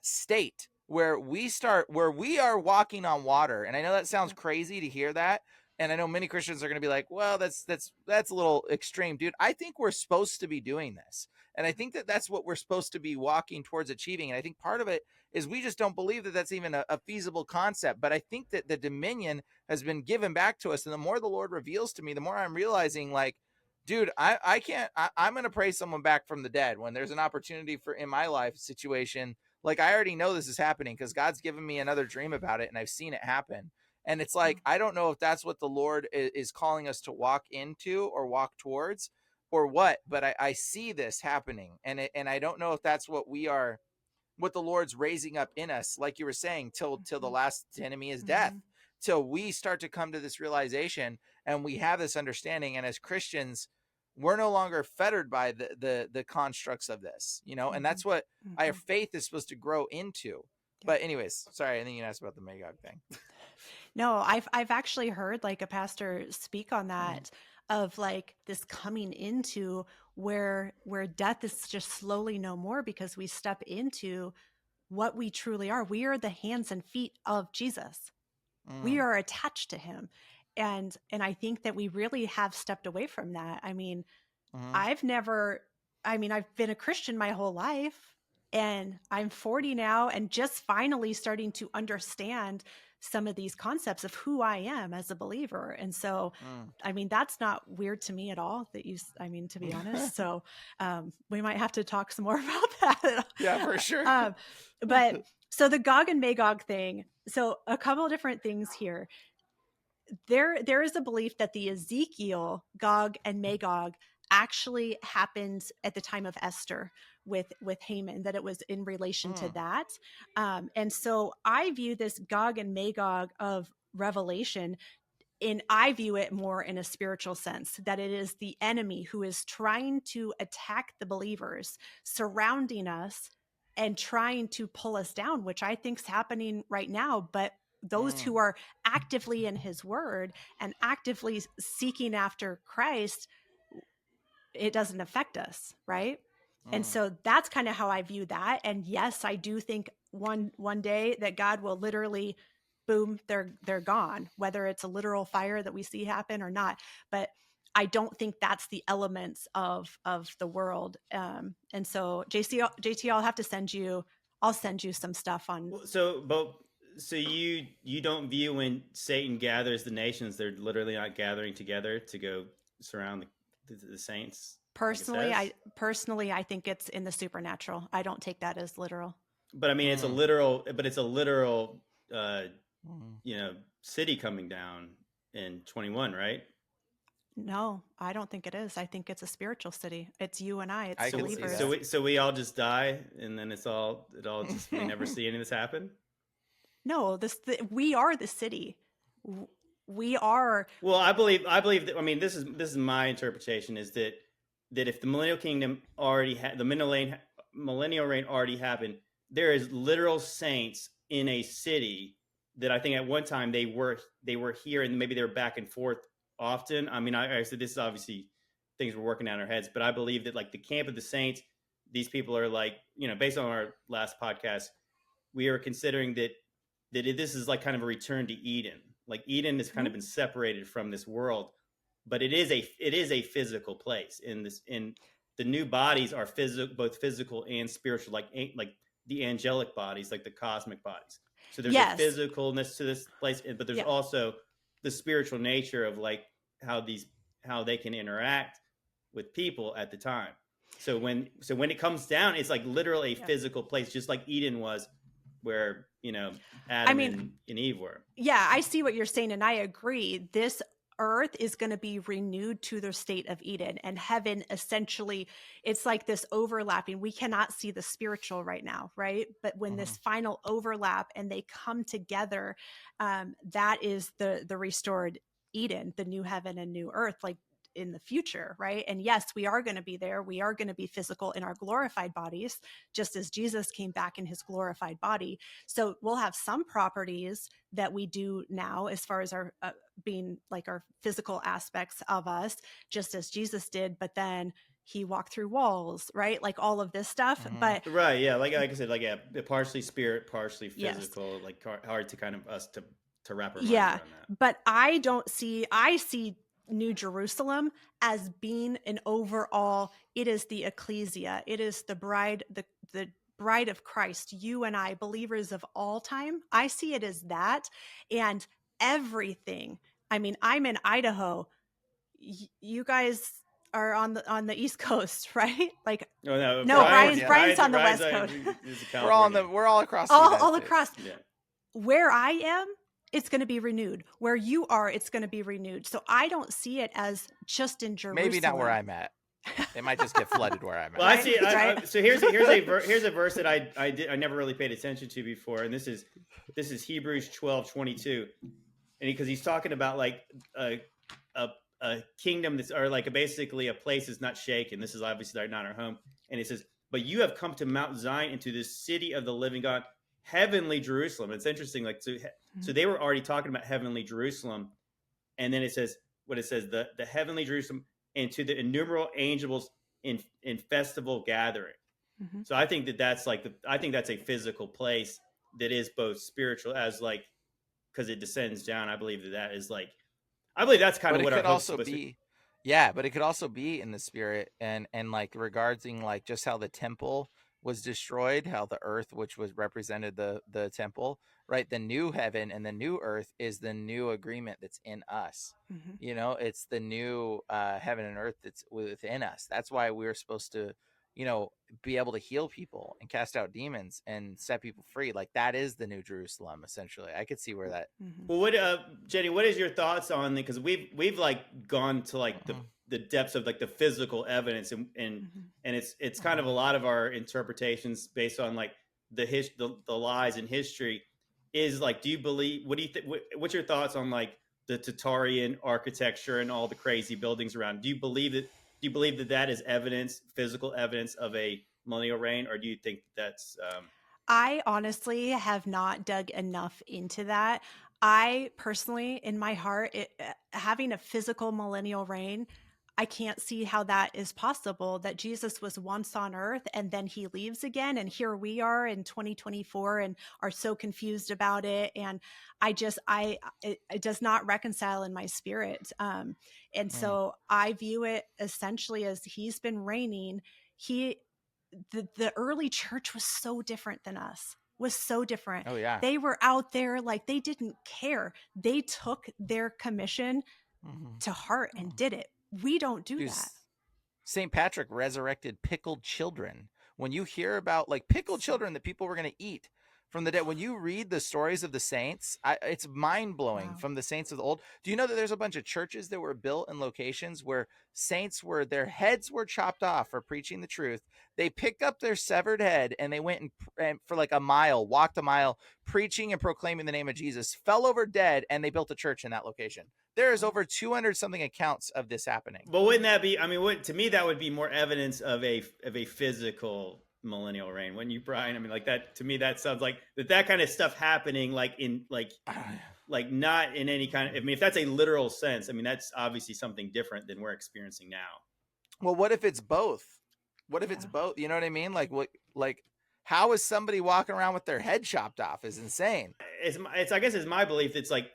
[SPEAKER 3] state where we are walking on water. And I know that sounds crazy to hear that. And I know many Christians are going to be like, well, that's a little extreme, dude. I think we're supposed to be doing this. And I think that that's what we're supposed to be walking towards achieving. And I think part of it is we just don't believe that that's even a feasible concept. But I think that the dominion has been given back to us. And the more the Lord reveals to me, the more I'm realizing dude, I'm going to pray someone back from the dead when there's an opportunity for in my life situation. I already know this is happening because God's given me another dream about it and I've seen it happen. And it's I don't know if that's what the Lord is calling us to walk into or walk towards or what, but I see this happening. And I don't know if that's what what the Lord's raising up in us, like you were saying, till the last enemy is death, till we start to come to this realization and we have this understanding. And as Christians, we're no longer fettered by the constructs of this, and that's what our faith is supposed to grow into. But anyways, sorry, I think you asked about the Magog thing.
[SPEAKER 2] No, I've actually heard a pastor speak on that, of this coming into where death is just slowly no more, because we step into what we truly are. We are the hands and feet of Jesus. We are attached to him. And I think that we really have stepped away from that. I mean, I've been a Christian my whole life, and I'm 40 now, and just finally starting to understand some of these concepts of who I am as a believer. And so, that's not weird to me at all to be honest. So we might have to talk some more about that.
[SPEAKER 3] Yeah, for sure.
[SPEAKER 2] But so the Gog and Magog thing. So a couple of different things here. There is a belief that the Ezekiel Gog and Magog actually happened at the time of Esther with Haman, that it was in relation to that. And so I view this Gog and Magog of Revelation, and I view it more in a spiritual sense, that it is the enemy who is trying to attack the believers, surrounding us and trying to pull us down, which I think is happening right now. But those who are actively in his word and actively seeking after Christ, it doesn't affect us, right? And so that's kind of how I view that. And yes, I do think one day that God will literally, boom, they're gone, whether it's a literal fire that we see happen or not. But I don't think that's the elements of the world. And so JT, I'll send you some stuff on.
[SPEAKER 1] So you don't view when Satan gathers the nations, they're literally not gathering together to go surround the saints?
[SPEAKER 2] Personally, I think it's in the supernatural. I don't take that as literal.
[SPEAKER 1] But I mean, it's a literal, city coming down in 21, right?
[SPEAKER 2] No, I don't think it is. I think it's a spiritual city. It's you and I. It's believers.
[SPEAKER 1] So we all just die, and then it all just, we never see any of this happen.
[SPEAKER 2] No, we are the city. We are.
[SPEAKER 1] Well, I believe that. I mean, this is my interpretation, is that if the millennial kingdom already had, the millennial reign already happened, there is literal saints in a city that I think at one time they were here, and maybe they were back and forth often. I mean, I said this is obviously things we're working out in our heads, but I believe that like the camp of the saints, these people are like, based on our last podcast, we are considering that this is like kind of a return to Eden. Like Eden has kind of been separated from this world, but it is a physical place. In the new bodies are both physical and spiritual, like the angelic bodies, like the cosmic bodies. So there's a physicalness to this place, but there's also the spiritual nature of like how they can interact with people at the time. So when it comes down, it's like literally a physical place, just like Eden was, where Adam and Eve were.
[SPEAKER 2] Yeah, I see what you're saying, and I agree. This earth is going to be renewed to the state of Eden, and heaven, essentially, it's like this overlapping. We cannot see the spiritual right now, right? But when this final overlap and they come together, that is the restored Eden, the new heaven and new earth, like in the future, right? And yes, we are going to be there. We are going to be physical in our glorified bodies, just as Jesus came back in his glorified body. So we'll have some properties that we do now as far as our being like our physical aspects of us, just as Jesus did, but then he walked through walls, right? Like all of this stuff. But
[SPEAKER 1] right, yeah, like I said, like partially spirit, partially physical, like hard to kind of us to wrap our minds around that.
[SPEAKER 2] But I see New Jerusalem as being an overall, it is the ecclesia, it is the bride, the bride of Christ, you and I, believers of all time. I see it as that, and everything. I mean, I'm in Idaho. You guys are on the East Coast, right? Like, no, Brian's on the West Coast.
[SPEAKER 3] We're all across.
[SPEAKER 2] All across. Yeah. Where I am, it's going to be renewed. Where you are, it's going to be renewed. So I don't see it as just in Jerusalem.
[SPEAKER 3] Maybe not where I'm at. It might just get flooded where I'm at.
[SPEAKER 1] Well, I see. So here's a verse that I never really paid attention to before, and this is Hebrews 12:22, and because he's talking about like a kingdom that's, or like basically a place that's not shaken. This is obviously not our home, and it says, "But you have come to Mount Zion, into this city of the living God, heavenly Jerusalem." It's interesting, like so they were already talking about heavenly Jerusalem, and then it says the heavenly Jerusalem, and to the innumerable angels in festival gathering. So I think that's a physical place that is both spiritual as like, because it descends down. I believe that is like, I believe that's kind of what our hope's supposed to be.
[SPEAKER 3] Yeah, but it could also be in the spirit and like regarding like just how the temple was destroyed, how the earth, which was represented the temple, right? The new heaven and the new earth is the new agreement that's in us. It's the new heaven and earth that's within us. That's why we're supposed to, be able to heal people and cast out demons and set people free. Like that is the new Jerusalem, essentially. I could see where that.
[SPEAKER 1] Well, Jenny, what is your thoughts on, because we've like gone to like the depths of like the physical evidence, and it's kind of a lot of our interpretations based on like the lies in history is like, do you believe, what do you think, what's your thoughts on like the Tatarian architecture and all the crazy buildings around? Do you believe that is evidence, physical evidence of a millennial reign, or do you think that's
[SPEAKER 2] I honestly have not dug enough into that. I personally, in my heart, having a physical millennial reign, I can't see how that is possible, that Jesus was once on earth and then he leaves again. And here we are in 2024 and are so confused about it. And it does not reconcile in my spirit. And so I view it essentially as he's been reigning. The early church was so different than us. Was so different.
[SPEAKER 3] Oh yeah.
[SPEAKER 2] They were out there like they didn't care. They took their commission to heart and did it. We don't do that.
[SPEAKER 3] St. Patrick resurrected pickled children. When you hear about like pickled children that people were going to eat from the dead, when you read the stories of the saints, it's mind-blowing. From the saints of the old. Do you know that there's a bunch of churches that were built in locations where saints their heads were chopped off for preaching the truth? They picked up their severed head and they went and for like walked a mile, preaching and proclaiming the name of Jesus, fell over dead, and they built a church in that location. There is over 200 something accounts of this happening.
[SPEAKER 1] But wouldn't that be, I mean, to me, that would be more evidence of a physical millennial reign, wouldn't you, Brian? I mean, like that, to me, that sounds like that kind of stuff happening, like in, like not in any kind of, I mean, if that's a literal sense, I mean, that's obviously something different than we're experiencing now.
[SPEAKER 3] Well, what if it's both? What if it's both? You know what I mean? Like how is somebody walking around with their head chopped off is insane.
[SPEAKER 1] I guess it's my belief. It's like,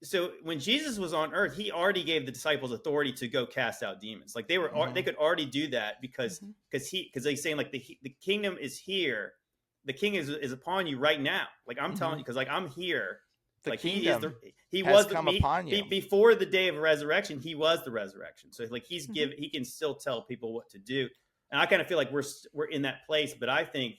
[SPEAKER 1] so when Jesus was on earth, he already gave the disciples authority to go cast out demons. Like they could already do that because he's saying like the kingdom is here. The king is upon you right now. Like I'm telling you, because like I'm here.
[SPEAKER 3] The
[SPEAKER 1] like
[SPEAKER 3] kingdom
[SPEAKER 1] he
[SPEAKER 3] has
[SPEAKER 1] was
[SPEAKER 3] come upon you.
[SPEAKER 1] Before the day of resurrection. He was the resurrection. So like he can still tell people what to do. And I kind of feel like we're in that place, but I think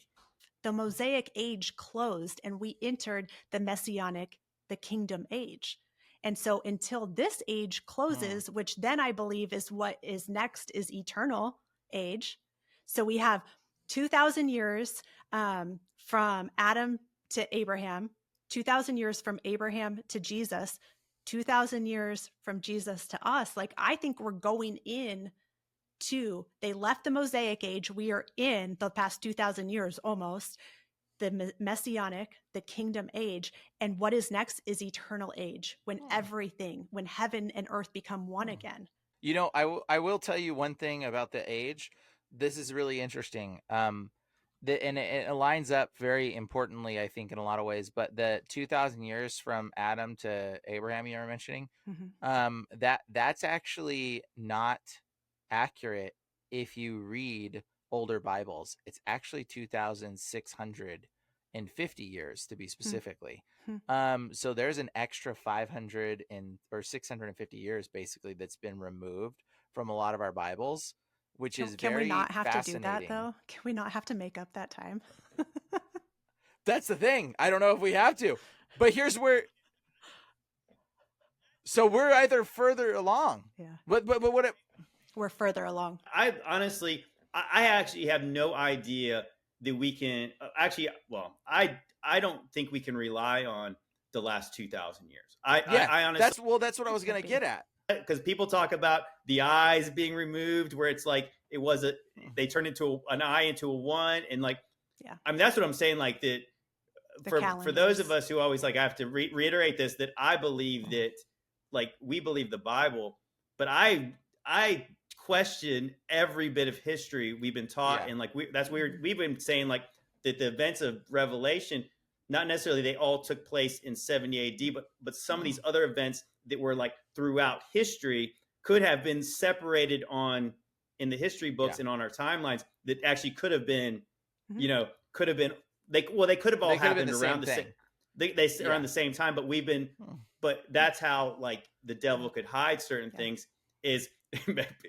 [SPEAKER 2] the Mosaic age closed and we entered the Messianic, the kingdom age. And so until this age closes, which then I believe is what is next, is eternal age. So we have 2,000 years from Adam to Abraham, 2,000 years from Abraham to Jesus, 2,000 years from Jesus to us. Like I think we're going in to, they left the Mosaic age. We are in the past 2,000 years almost, the Messianic, the kingdom age. And what is next is eternal age, when when heaven and earth become one again.
[SPEAKER 3] You know, I will tell you one thing about the age. This is really interesting. And it lines up very importantly, I think, in a lot of ways. But the 2,000 years from Adam to Abraham you were mentioning, that's actually not accurate if you read older Bibles. It's actually 2,650 years to be specifically. So there's an extra 500 or 650 years basically that's been removed from a lot of our Bibles, which is
[SPEAKER 2] can
[SPEAKER 3] very
[SPEAKER 2] we not have
[SPEAKER 3] fascinating.
[SPEAKER 2] to do that though? Can we not have to make up that time?
[SPEAKER 3] That's the thing. I don't know if we have to, but here's where. So we're either further along.
[SPEAKER 2] Yeah.
[SPEAKER 3] But what?
[SPEAKER 2] We're further along.
[SPEAKER 1] I actually have no idea that we can I don't think we can rely on the last 2,000 years. I honestly,
[SPEAKER 3] that's what I was going to get at.
[SPEAKER 1] Because people talk about the eyes being removed, where it's like they turned into an eye into a one, and like, I mean, that's what I'm saying. Like that for those of us who always like, I have to reiterate this, that I believe that like we believe the Bible, but I question every bit of history we've been taught, and like that's weird. We've been saying like that the events of Revelation, not necessarily they all took place in 70 AD, but some of these other events that were like throughout history could have been separated in the history books and on our timelines that actually could have been, could have been they could have all happened around the same. They around the same time, but that's how like the devil could hide certain things is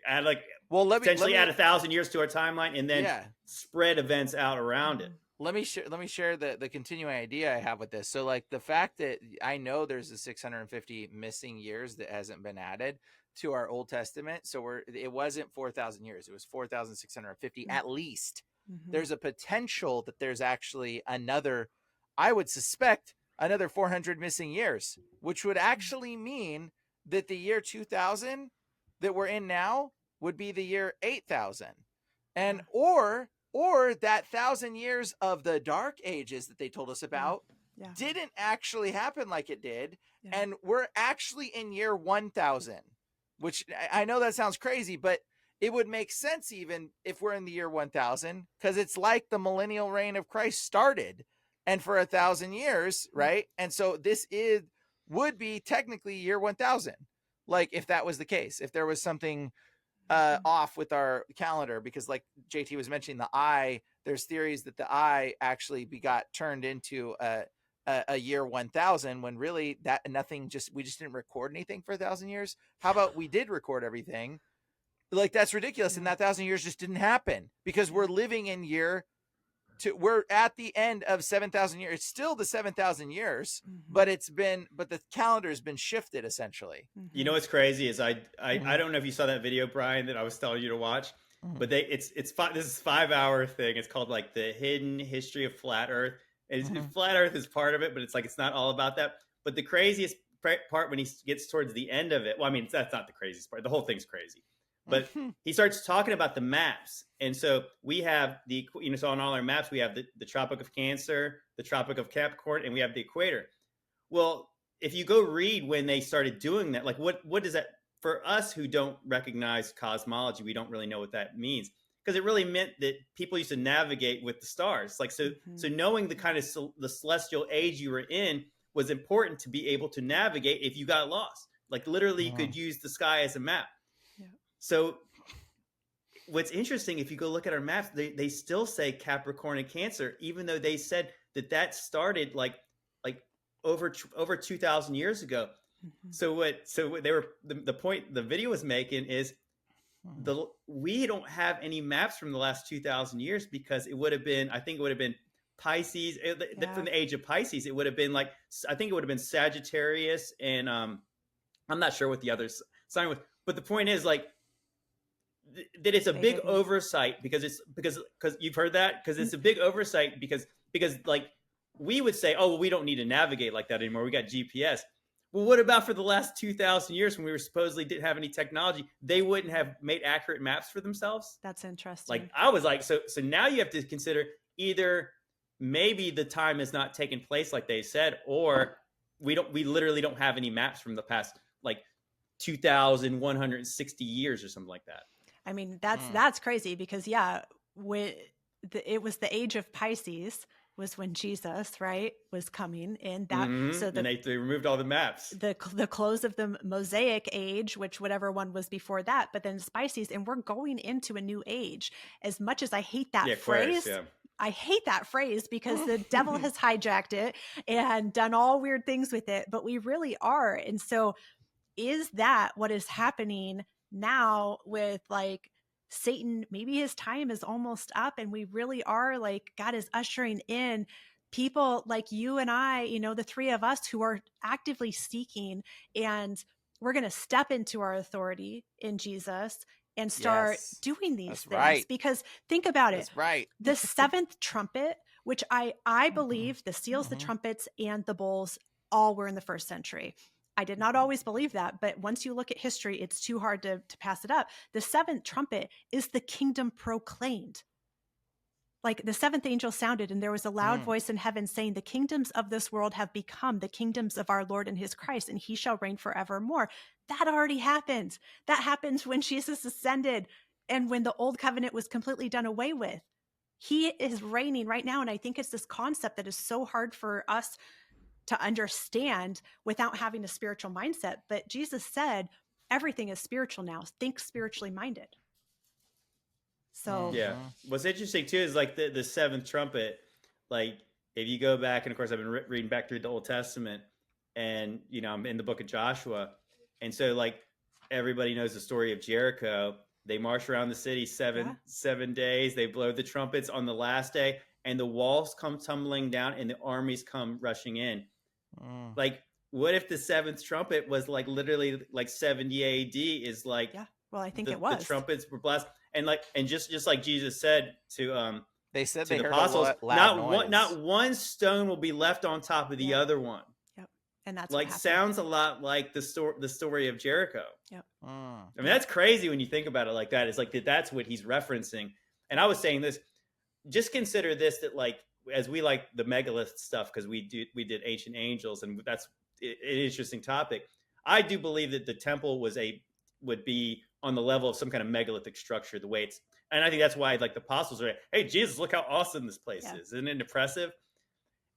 [SPEAKER 1] add 1,000 years to our timeline and then spread events out around it.
[SPEAKER 3] let me share the continuing idea I have with this. So like the fact that I know there's a 650 missing years that hasn't been added to our Old Testament. So it wasn't 4,000 years. It was 4,650 at least.
[SPEAKER 2] Mm-hmm.
[SPEAKER 3] There's a potential that there's actually another, I would suspect another 400 missing years, which would actually mean that the year 2000 that we're in now would be the year 8,000. And or that 1,000 years of the dark ages that they told us about didn't actually happen like it did. Yeah. And we're actually in year 1,000, which I know that sounds crazy, but it would make sense even if we're in the year 1,000, because it's like the millennial reign of Christ started and for 1,000 years, right? And so this would be technically year 1,000. Like if that was the case, if there was something off with our calendar, because like JT was mentioning the eye, there's theories that the eye actually got turned into a year 1,000 when really we just didn't record anything for 1,000 years. How about we did record everything? Like that's ridiculous. And that 1,000 years just didn't happen because we're living in we're at the end of 7,000 years. It's still the 7,000 years, but the calendar has been shifted essentially.
[SPEAKER 1] You know what's crazy is I don't know if you saw that video, Brian, that I was telling you to watch, but this is 5-hour thing. It's called like the hidden history of flat Earth. And flat Earth is part of it, but it's not all about that. But the craziest part when he gets towards the end of it, well, I mean, that's not the craziest part. The whole thing's crazy. But he starts talking about the maps. And so we have so on all our maps, we have the Tropic of Cancer, the Tropic of Capricorn, and we have the equator. Well, if you go read when they started doing that, like what does that, for us who don't recognize cosmology, we don't really know what that means. Because it really meant that people used to navigate with the stars. Like, so knowing the kind of the celestial age you were in was important to be able to navigate if you got lost. Like literally you could use the sky as a map. So what's interesting, if you go look at our maps, they still say Capricorn and Cancer, even though they said that started like over 2,000 years ago. So what they were, the point the video was making is we don't have any maps from the last 2,000 years because it would have been Pisces from the age of Pisces. It would have been it would have been Sagittarius and I'm not sure what the other sign was, but the point is that it's a big oversight because you've heard that, because it's a big oversight because we would say, oh, well, we don't need to navigate like that anymore. We got GPS. Well, what about for the last 2,000 years when we were supposedly didn't have any technology? They wouldn't have made accurate maps for themselves.
[SPEAKER 2] That's interesting.
[SPEAKER 1] I was so now you have to consider either maybe the time has not taken place like they said, or we literally don't have any maps from the past 2,160 years or something like that.
[SPEAKER 2] I mean, that's crazy because it was the age of Pisces was when Jesus, right, was coming in. So
[SPEAKER 1] and they removed all the maps.
[SPEAKER 2] The close of the Mosaic age, which whatever one was before that, but then Pisces, and we're going into a new age. As much as I hate that phrase, I hate that phrase because the devil has hijacked it and done all weird things with it, but we really are. And so is that what is happening now with Satan? Maybe his time is almost up and we really are God is ushering in people like you and I, the three of us who are actively seeking, and we're going to step into our authority in Jesus and start doing these things. Because think about it. The seventh trumpet, which I believe the seals, the trumpets, and the bowls all were in the first century. I did not always believe that, but once you look at history, it's too hard to pass it up. The seventh trumpet is the kingdom proclaimed. The seventh angel sounded, and there was a loud voice in heaven saying, the kingdoms of this world have become the kingdoms of our Lord and his Christ, and he shall reign forevermore. That already happened. That happened when Jesus ascended and when the old covenant was completely done away with. He is reigning right now, and I think it's this concept that is so hard for us to understand without having a spiritual mindset. But Jesus said, everything is spiritual now. Think spiritually minded. So
[SPEAKER 1] what's interesting too is the seventh trumpet. If you go back, and of course I've been reading back through the Old Testament, and I'm in the book of Joshua, and so everybody knows the story of Jericho. They march around the city seven days. They blow the trumpets on the last day, and the walls come tumbling down and the armies come rushing in. Like, what if the seventh trumpet was like literally like 70 AD is like,
[SPEAKER 2] yeah, well, I think it was.
[SPEAKER 1] The trumpets were blessed. And like, and just like Jesus said to,
[SPEAKER 3] they said
[SPEAKER 1] to
[SPEAKER 3] they
[SPEAKER 1] the
[SPEAKER 3] heard
[SPEAKER 1] apostles,
[SPEAKER 3] a loud noise.
[SPEAKER 1] not one stone will be left on top of the other one.
[SPEAKER 2] Yep. And that's
[SPEAKER 1] like sounds a lot like the story of Jericho.
[SPEAKER 2] Yep.
[SPEAKER 1] I mean, that's crazy when you think about it like that. It's like that's what he's referencing. And I was saying this, just consider this, that like, as we like the megalith stuff, because we did ancient angels, and that's an interesting topic. I do believe that the temple would be on the level of some kind of megalithic structure, the way it's, and I think that's why like the apostles are, hey, Jesus, look how awesome this place is. Isn't it impressive?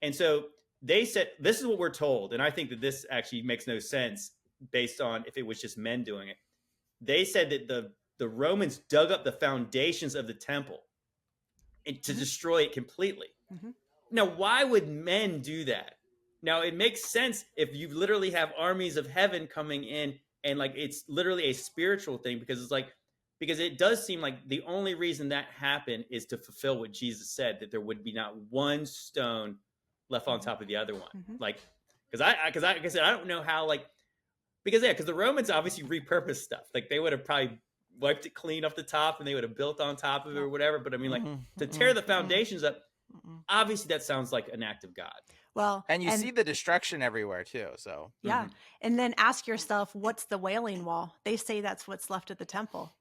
[SPEAKER 1] And so they said, this is what we're told. And I think that this actually makes no sense based on if it was just men doing it. They said that the Romans dug up the foundations of the temple and to destroy it completely. Now, why would men do that? Now, it makes sense if you literally have armies of heaven coming in, and like it's literally a spiritual thing, because it does seem like the only reason that happened is to fulfill what Jesus said, that there would be not one stone left on top of the other one. Like, because I said, I don't know how, like, because the Romans obviously repurposed stuff. Like, they would have probably wiped it clean off the top and they would have built on top of it or whatever. But I mean, like, to tear the foundations up, obviously that sounds like an act of God.
[SPEAKER 2] Well,
[SPEAKER 3] and you see the destruction everywhere too. So
[SPEAKER 2] yeah. And then ask yourself, what's the Wailing Wall? They say that's what's left of the temple.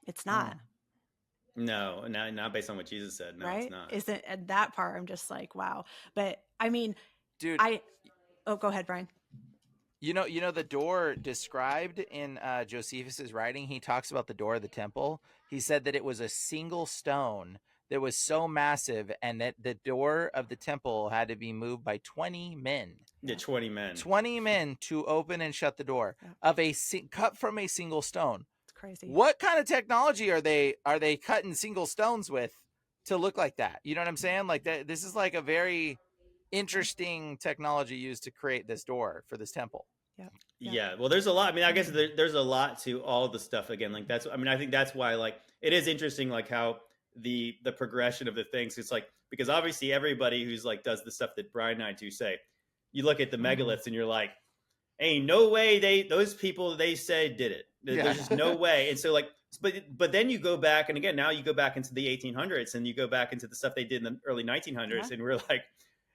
[SPEAKER 2] It's not.
[SPEAKER 1] No, not based on what Jesus said. No,
[SPEAKER 2] right?
[SPEAKER 1] It's not.
[SPEAKER 2] Isn't at that part? I'm just like, wow. But I mean,
[SPEAKER 3] dude,
[SPEAKER 2] go ahead, Brian.
[SPEAKER 3] You know the door described in Josephus's writing. He talks about the door of the temple. He said that it was a single stone that was so massive, and that the door of the temple had to be moved by 20 men.
[SPEAKER 1] Yeah, 20 men.
[SPEAKER 3] 20 men to open and shut the door of cut from a single stone.
[SPEAKER 2] It's crazy.
[SPEAKER 3] What kind of technology are they cutting single stones with to look like that? You know what I'm saying? Like that. This is like a very interesting technology used to create this door for this temple.
[SPEAKER 1] Yeah. Well, there's a lot. I mean, I guess there's a lot to all the stuff. Again, like I think that's why, like, it is interesting, like how the progression of the things. It's like, because obviously everybody who's like does the stuff that Brian and I do say, you look at the megaliths and you're like, ain't no way those people they say did it. There's just no way. And so like, but then you go back, and again, now you go back into the 1800s and you go back into the stuff they did in the early 1900s, and we're like,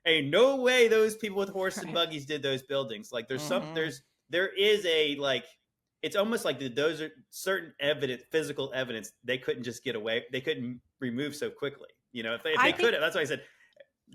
[SPEAKER 1] hey, no way those people with horses and buggies did those buildings. Like there is a, like, it's almost like those are certain physical evidence they couldn't just get away. They couldn't remove so quickly. You know, if they could have, that's why I said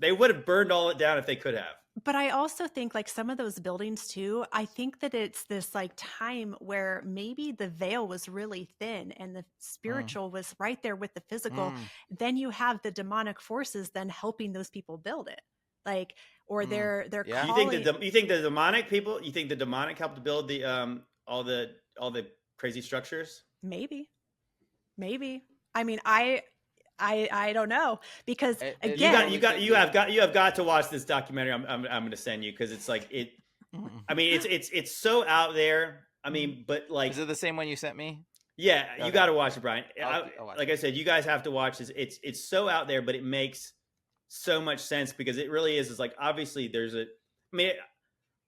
[SPEAKER 1] they would have burned all it down if they could have.
[SPEAKER 2] But I also think, like, some of those buildings too, I think that it's this like time where maybe the veil was really thin and the spiritual was right there with the physical. Then you have the demonic forces then helping those people build it. Like, or they're calling...
[SPEAKER 1] You think the demonic people? You think the demonic helped to build the all the crazy structures?
[SPEAKER 2] Maybe. I mean, I don't know, because again,
[SPEAKER 1] you have got to watch this documentary. I'm going to send you, because it's like it. I mean, it's so out there. I mean, but like,
[SPEAKER 3] is it the same one you sent me?
[SPEAKER 1] Yeah,
[SPEAKER 3] okay.
[SPEAKER 1] You got to watch it, Brian.
[SPEAKER 3] I'll watch
[SPEAKER 1] like I said, you guys have to watch this. It's so out there, but it makes so much sense, because it really is. It's like, obviously I mean,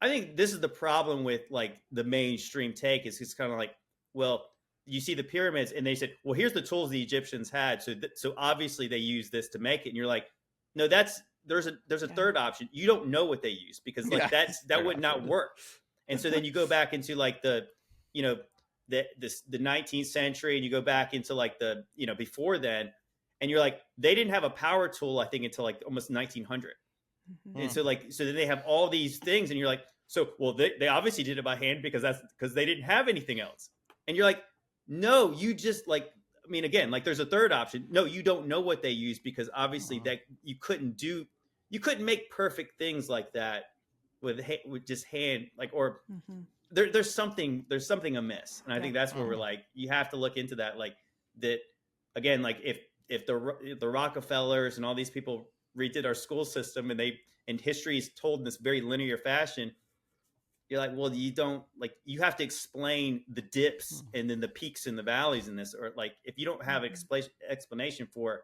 [SPEAKER 1] I think this is the problem with like the mainstream take, is it's kind of like, well, you see the pyramids and they said, well, here's the tools the Egyptians had. So obviously they use this to make it. And you're like, no, there's a third option. You don't know what they use, because like that would not work. And so then you go back into like the 19th century, and you go back into like the, before then, and you're like, they didn't have a power tool, I think, until like almost 1900. And so then they have all these things, and you're like, they obviously did it by hand, because they didn't have anything else. And you're like, no, you just like, I mean, again, like there's a third option. No, you don't know what they use, because obviously that you couldn't make perfect things like that with just hand, like, or there's something amiss. And I think that's where we're like, you have to look into that. Like that, again, like if the Rockefellers and all these people redid our school system, and history is told in this very linear fashion, you're like, well, you have to explain the dips and then the peaks and the valleys in this, or like, if you don't have an explanation for,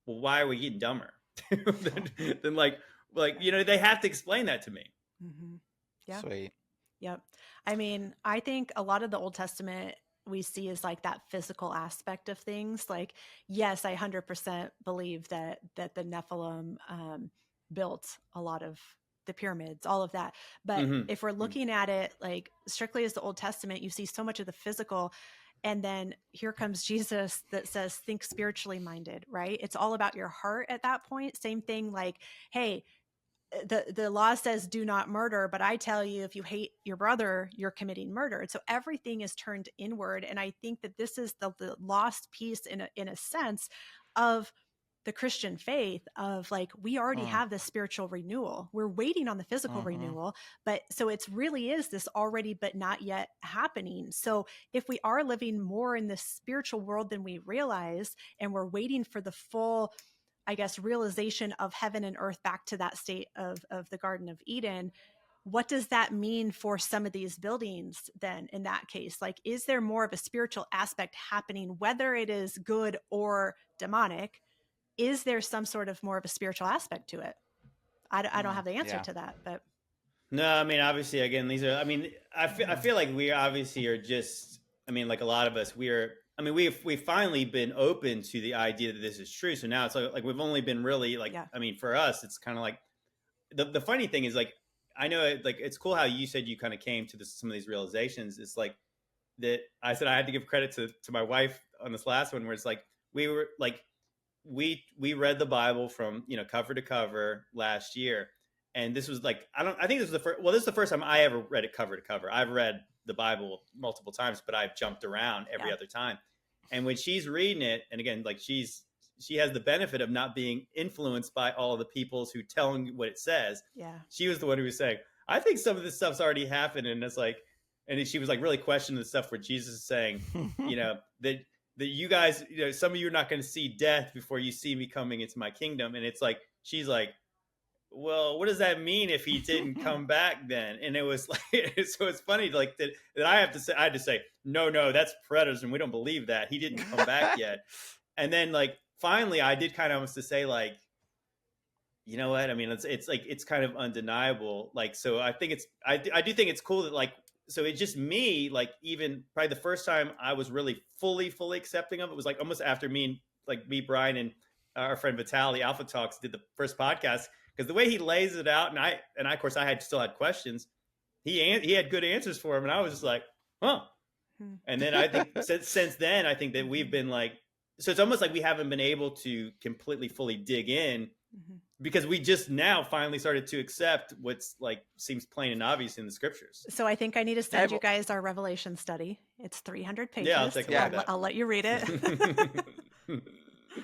[SPEAKER 1] well, why are we getting dumber? then like they have to explain that to me.
[SPEAKER 2] Mm-hmm. Yeah.
[SPEAKER 3] Sweet.
[SPEAKER 2] Yep. I mean, I think a lot of the Old Testament we see is like that physical aspect of things. Like, yes, I 100% believe that the Nephilim built a lot of the pyramids, all of that. But if we're looking at it like strictly as the Old Testament, you see so much of the physical. And then here comes Jesus that says, think spiritually minded, right? It's all about your heart at that point. Same thing like, hey, the law says do not murder, but I tell you, if you hate your brother, you're committing murder. And so everything is turned inward. And I think that this is the lost piece in a sense of the Christian faith of like, we already have this spiritual renewal. We're waiting on the physical renewal, but so it's really is this already, but not yet happening. So if we are living more in this spiritual world than we realize, and we're waiting for the full, I guess, realization of heaven and earth back to that state of the Garden of Eden, what does that mean for some of these buildings then in that case? Like, is there more of a spiritual aspect happening, whether it is good or demonic? Is there some sort of more of a spiritual aspect to it? I don't have the answer to that, but.
[SPEAKER 1] No, I mean, obviously, again, these are, I mean, I feel like we obviously are just, I mean, like a lot of us, we've finally been open to the idea that this is true. So now it's like we've only been really like, I mean, for us, it's kind of like, the funny thing is like, I know like, it's cool how you said you kind of came to some of these realizations. It's like that I said I had to give credit to my wife on this last one, where it's like, we were like, we read the Bible from, cover to cover last year. And this was like, I think this was this is the first time I ever read it cover to cover. I've read the Bible multiple times, but I've jumped around every other time. And when she's reading it, and again, like she has the benefit of not being influenced by all the peoples who telling what it says. Yeah. She was the one who was saying, I think some of this stuff's already happened. And it's like, and she was like really questioning the stuff where Jesus is saying, that you guys, some of you are not going to see death before you see me coming into my kingdom. And it's like, she's like, well, what does that mean if he didn't come back then? And it was like, so it's funny like that I had to say, no, that's preterism. We don't believe that. He didn't come back yet. And then like, finally I did kind of almost to say like, you know what? I mean, it's like, it's kind of undeniable. Like, so I think I do think it's cool that like, so it's just me, like even probably the first time I was really fully accepting of it was like almost after me, Bryan, and our friend Vitaly Alpha Talks did the first podcast, because the way he lays it out, and I of course I still had questions. He had good answers for him, and I was just like, huh. And then I think since then, I think that we've been like, so it's almost like we haven't been able to completely fully dig in. Because we just now finally started to accept what's like seems plain and obvious in the scriptures.
[SPEAKER 2] So I think I need to send you guys our Revelation study. It's 300 pages.
[SPEAKER 1] Yeah, I'll take a look at that.
[SPEAKER 2] I'll let you read it.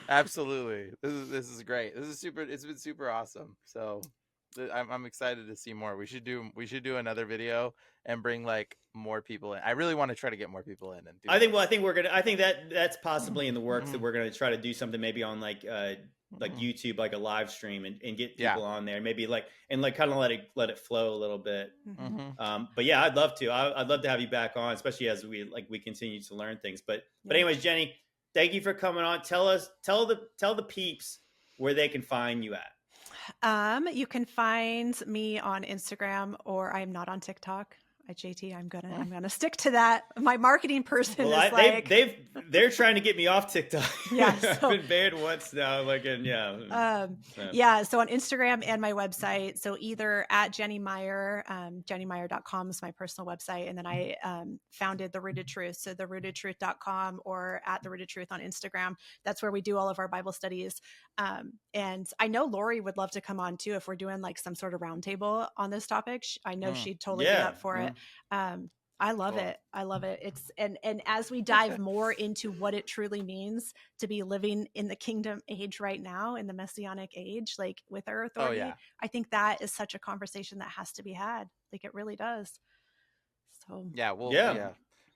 [SPEAKER 3] Absolutely. This is great. It's been super awesome. So I'm excited to see more. We should do another video and bring like more people in. I really want to try to get more people in. I
[SPEAKER 1] think that's possibly in the works, that we're going to try to do something maybe on like YouTube, like a live stream, and get people on there, maybe kind of let it flow a little bit. But yeah, I'd love to have you back on, especially as we continue to learn things. But anyways, Jenny, thank you for coming on. Tell the peeps where they can find you at.
[SPEAKER 2] You can find me on Instagram, or I'm not on TikTok. At JT, I'm gonna stick to that. My marketing person is
[SPEAKER 1] they're trying to get me off TikTok.
[SPEAKER 2] Yeah,
[SPEAKER 1] I've been banned once now.
[SPEAKER 2] So on Instagram and my website. So either at Jenny Mire, jennymire.com is my personal website, and then I founded The Rooted Truth. So therootedtruth.com or at The Rooted Truth on Instagram. That's where we do all of our Bible studies. And I know Lori would love to come on too if we're doing like some sort of roundtable on this topic. I know she'd totally be up for it. I love it. I love it. It's and as we dive more into what it truly means to be living in the kingdom age right now, in the messianic age, like with our authority, I think that is such a conversation that has to be had. Like it really does. So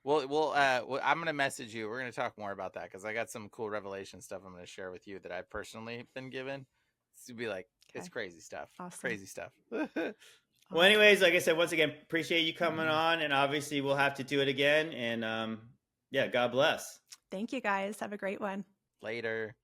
[SPEAKER 3] Well, I'm going to message you. We're going to talk more about that, because I got some cool revelation stuff I'm going to share with you that I've personally been given. It's to be like, it's crazy stuff. Awesome. Crazy stuff.
[SPEAKER 1] Well, anyways, like I said, once again, appreciate you coming on, and obviously we'll have to do it again. And God bless.
[SPEAKER 2] Thank you guys. Have a great one.
[SPEAKER 3] Later.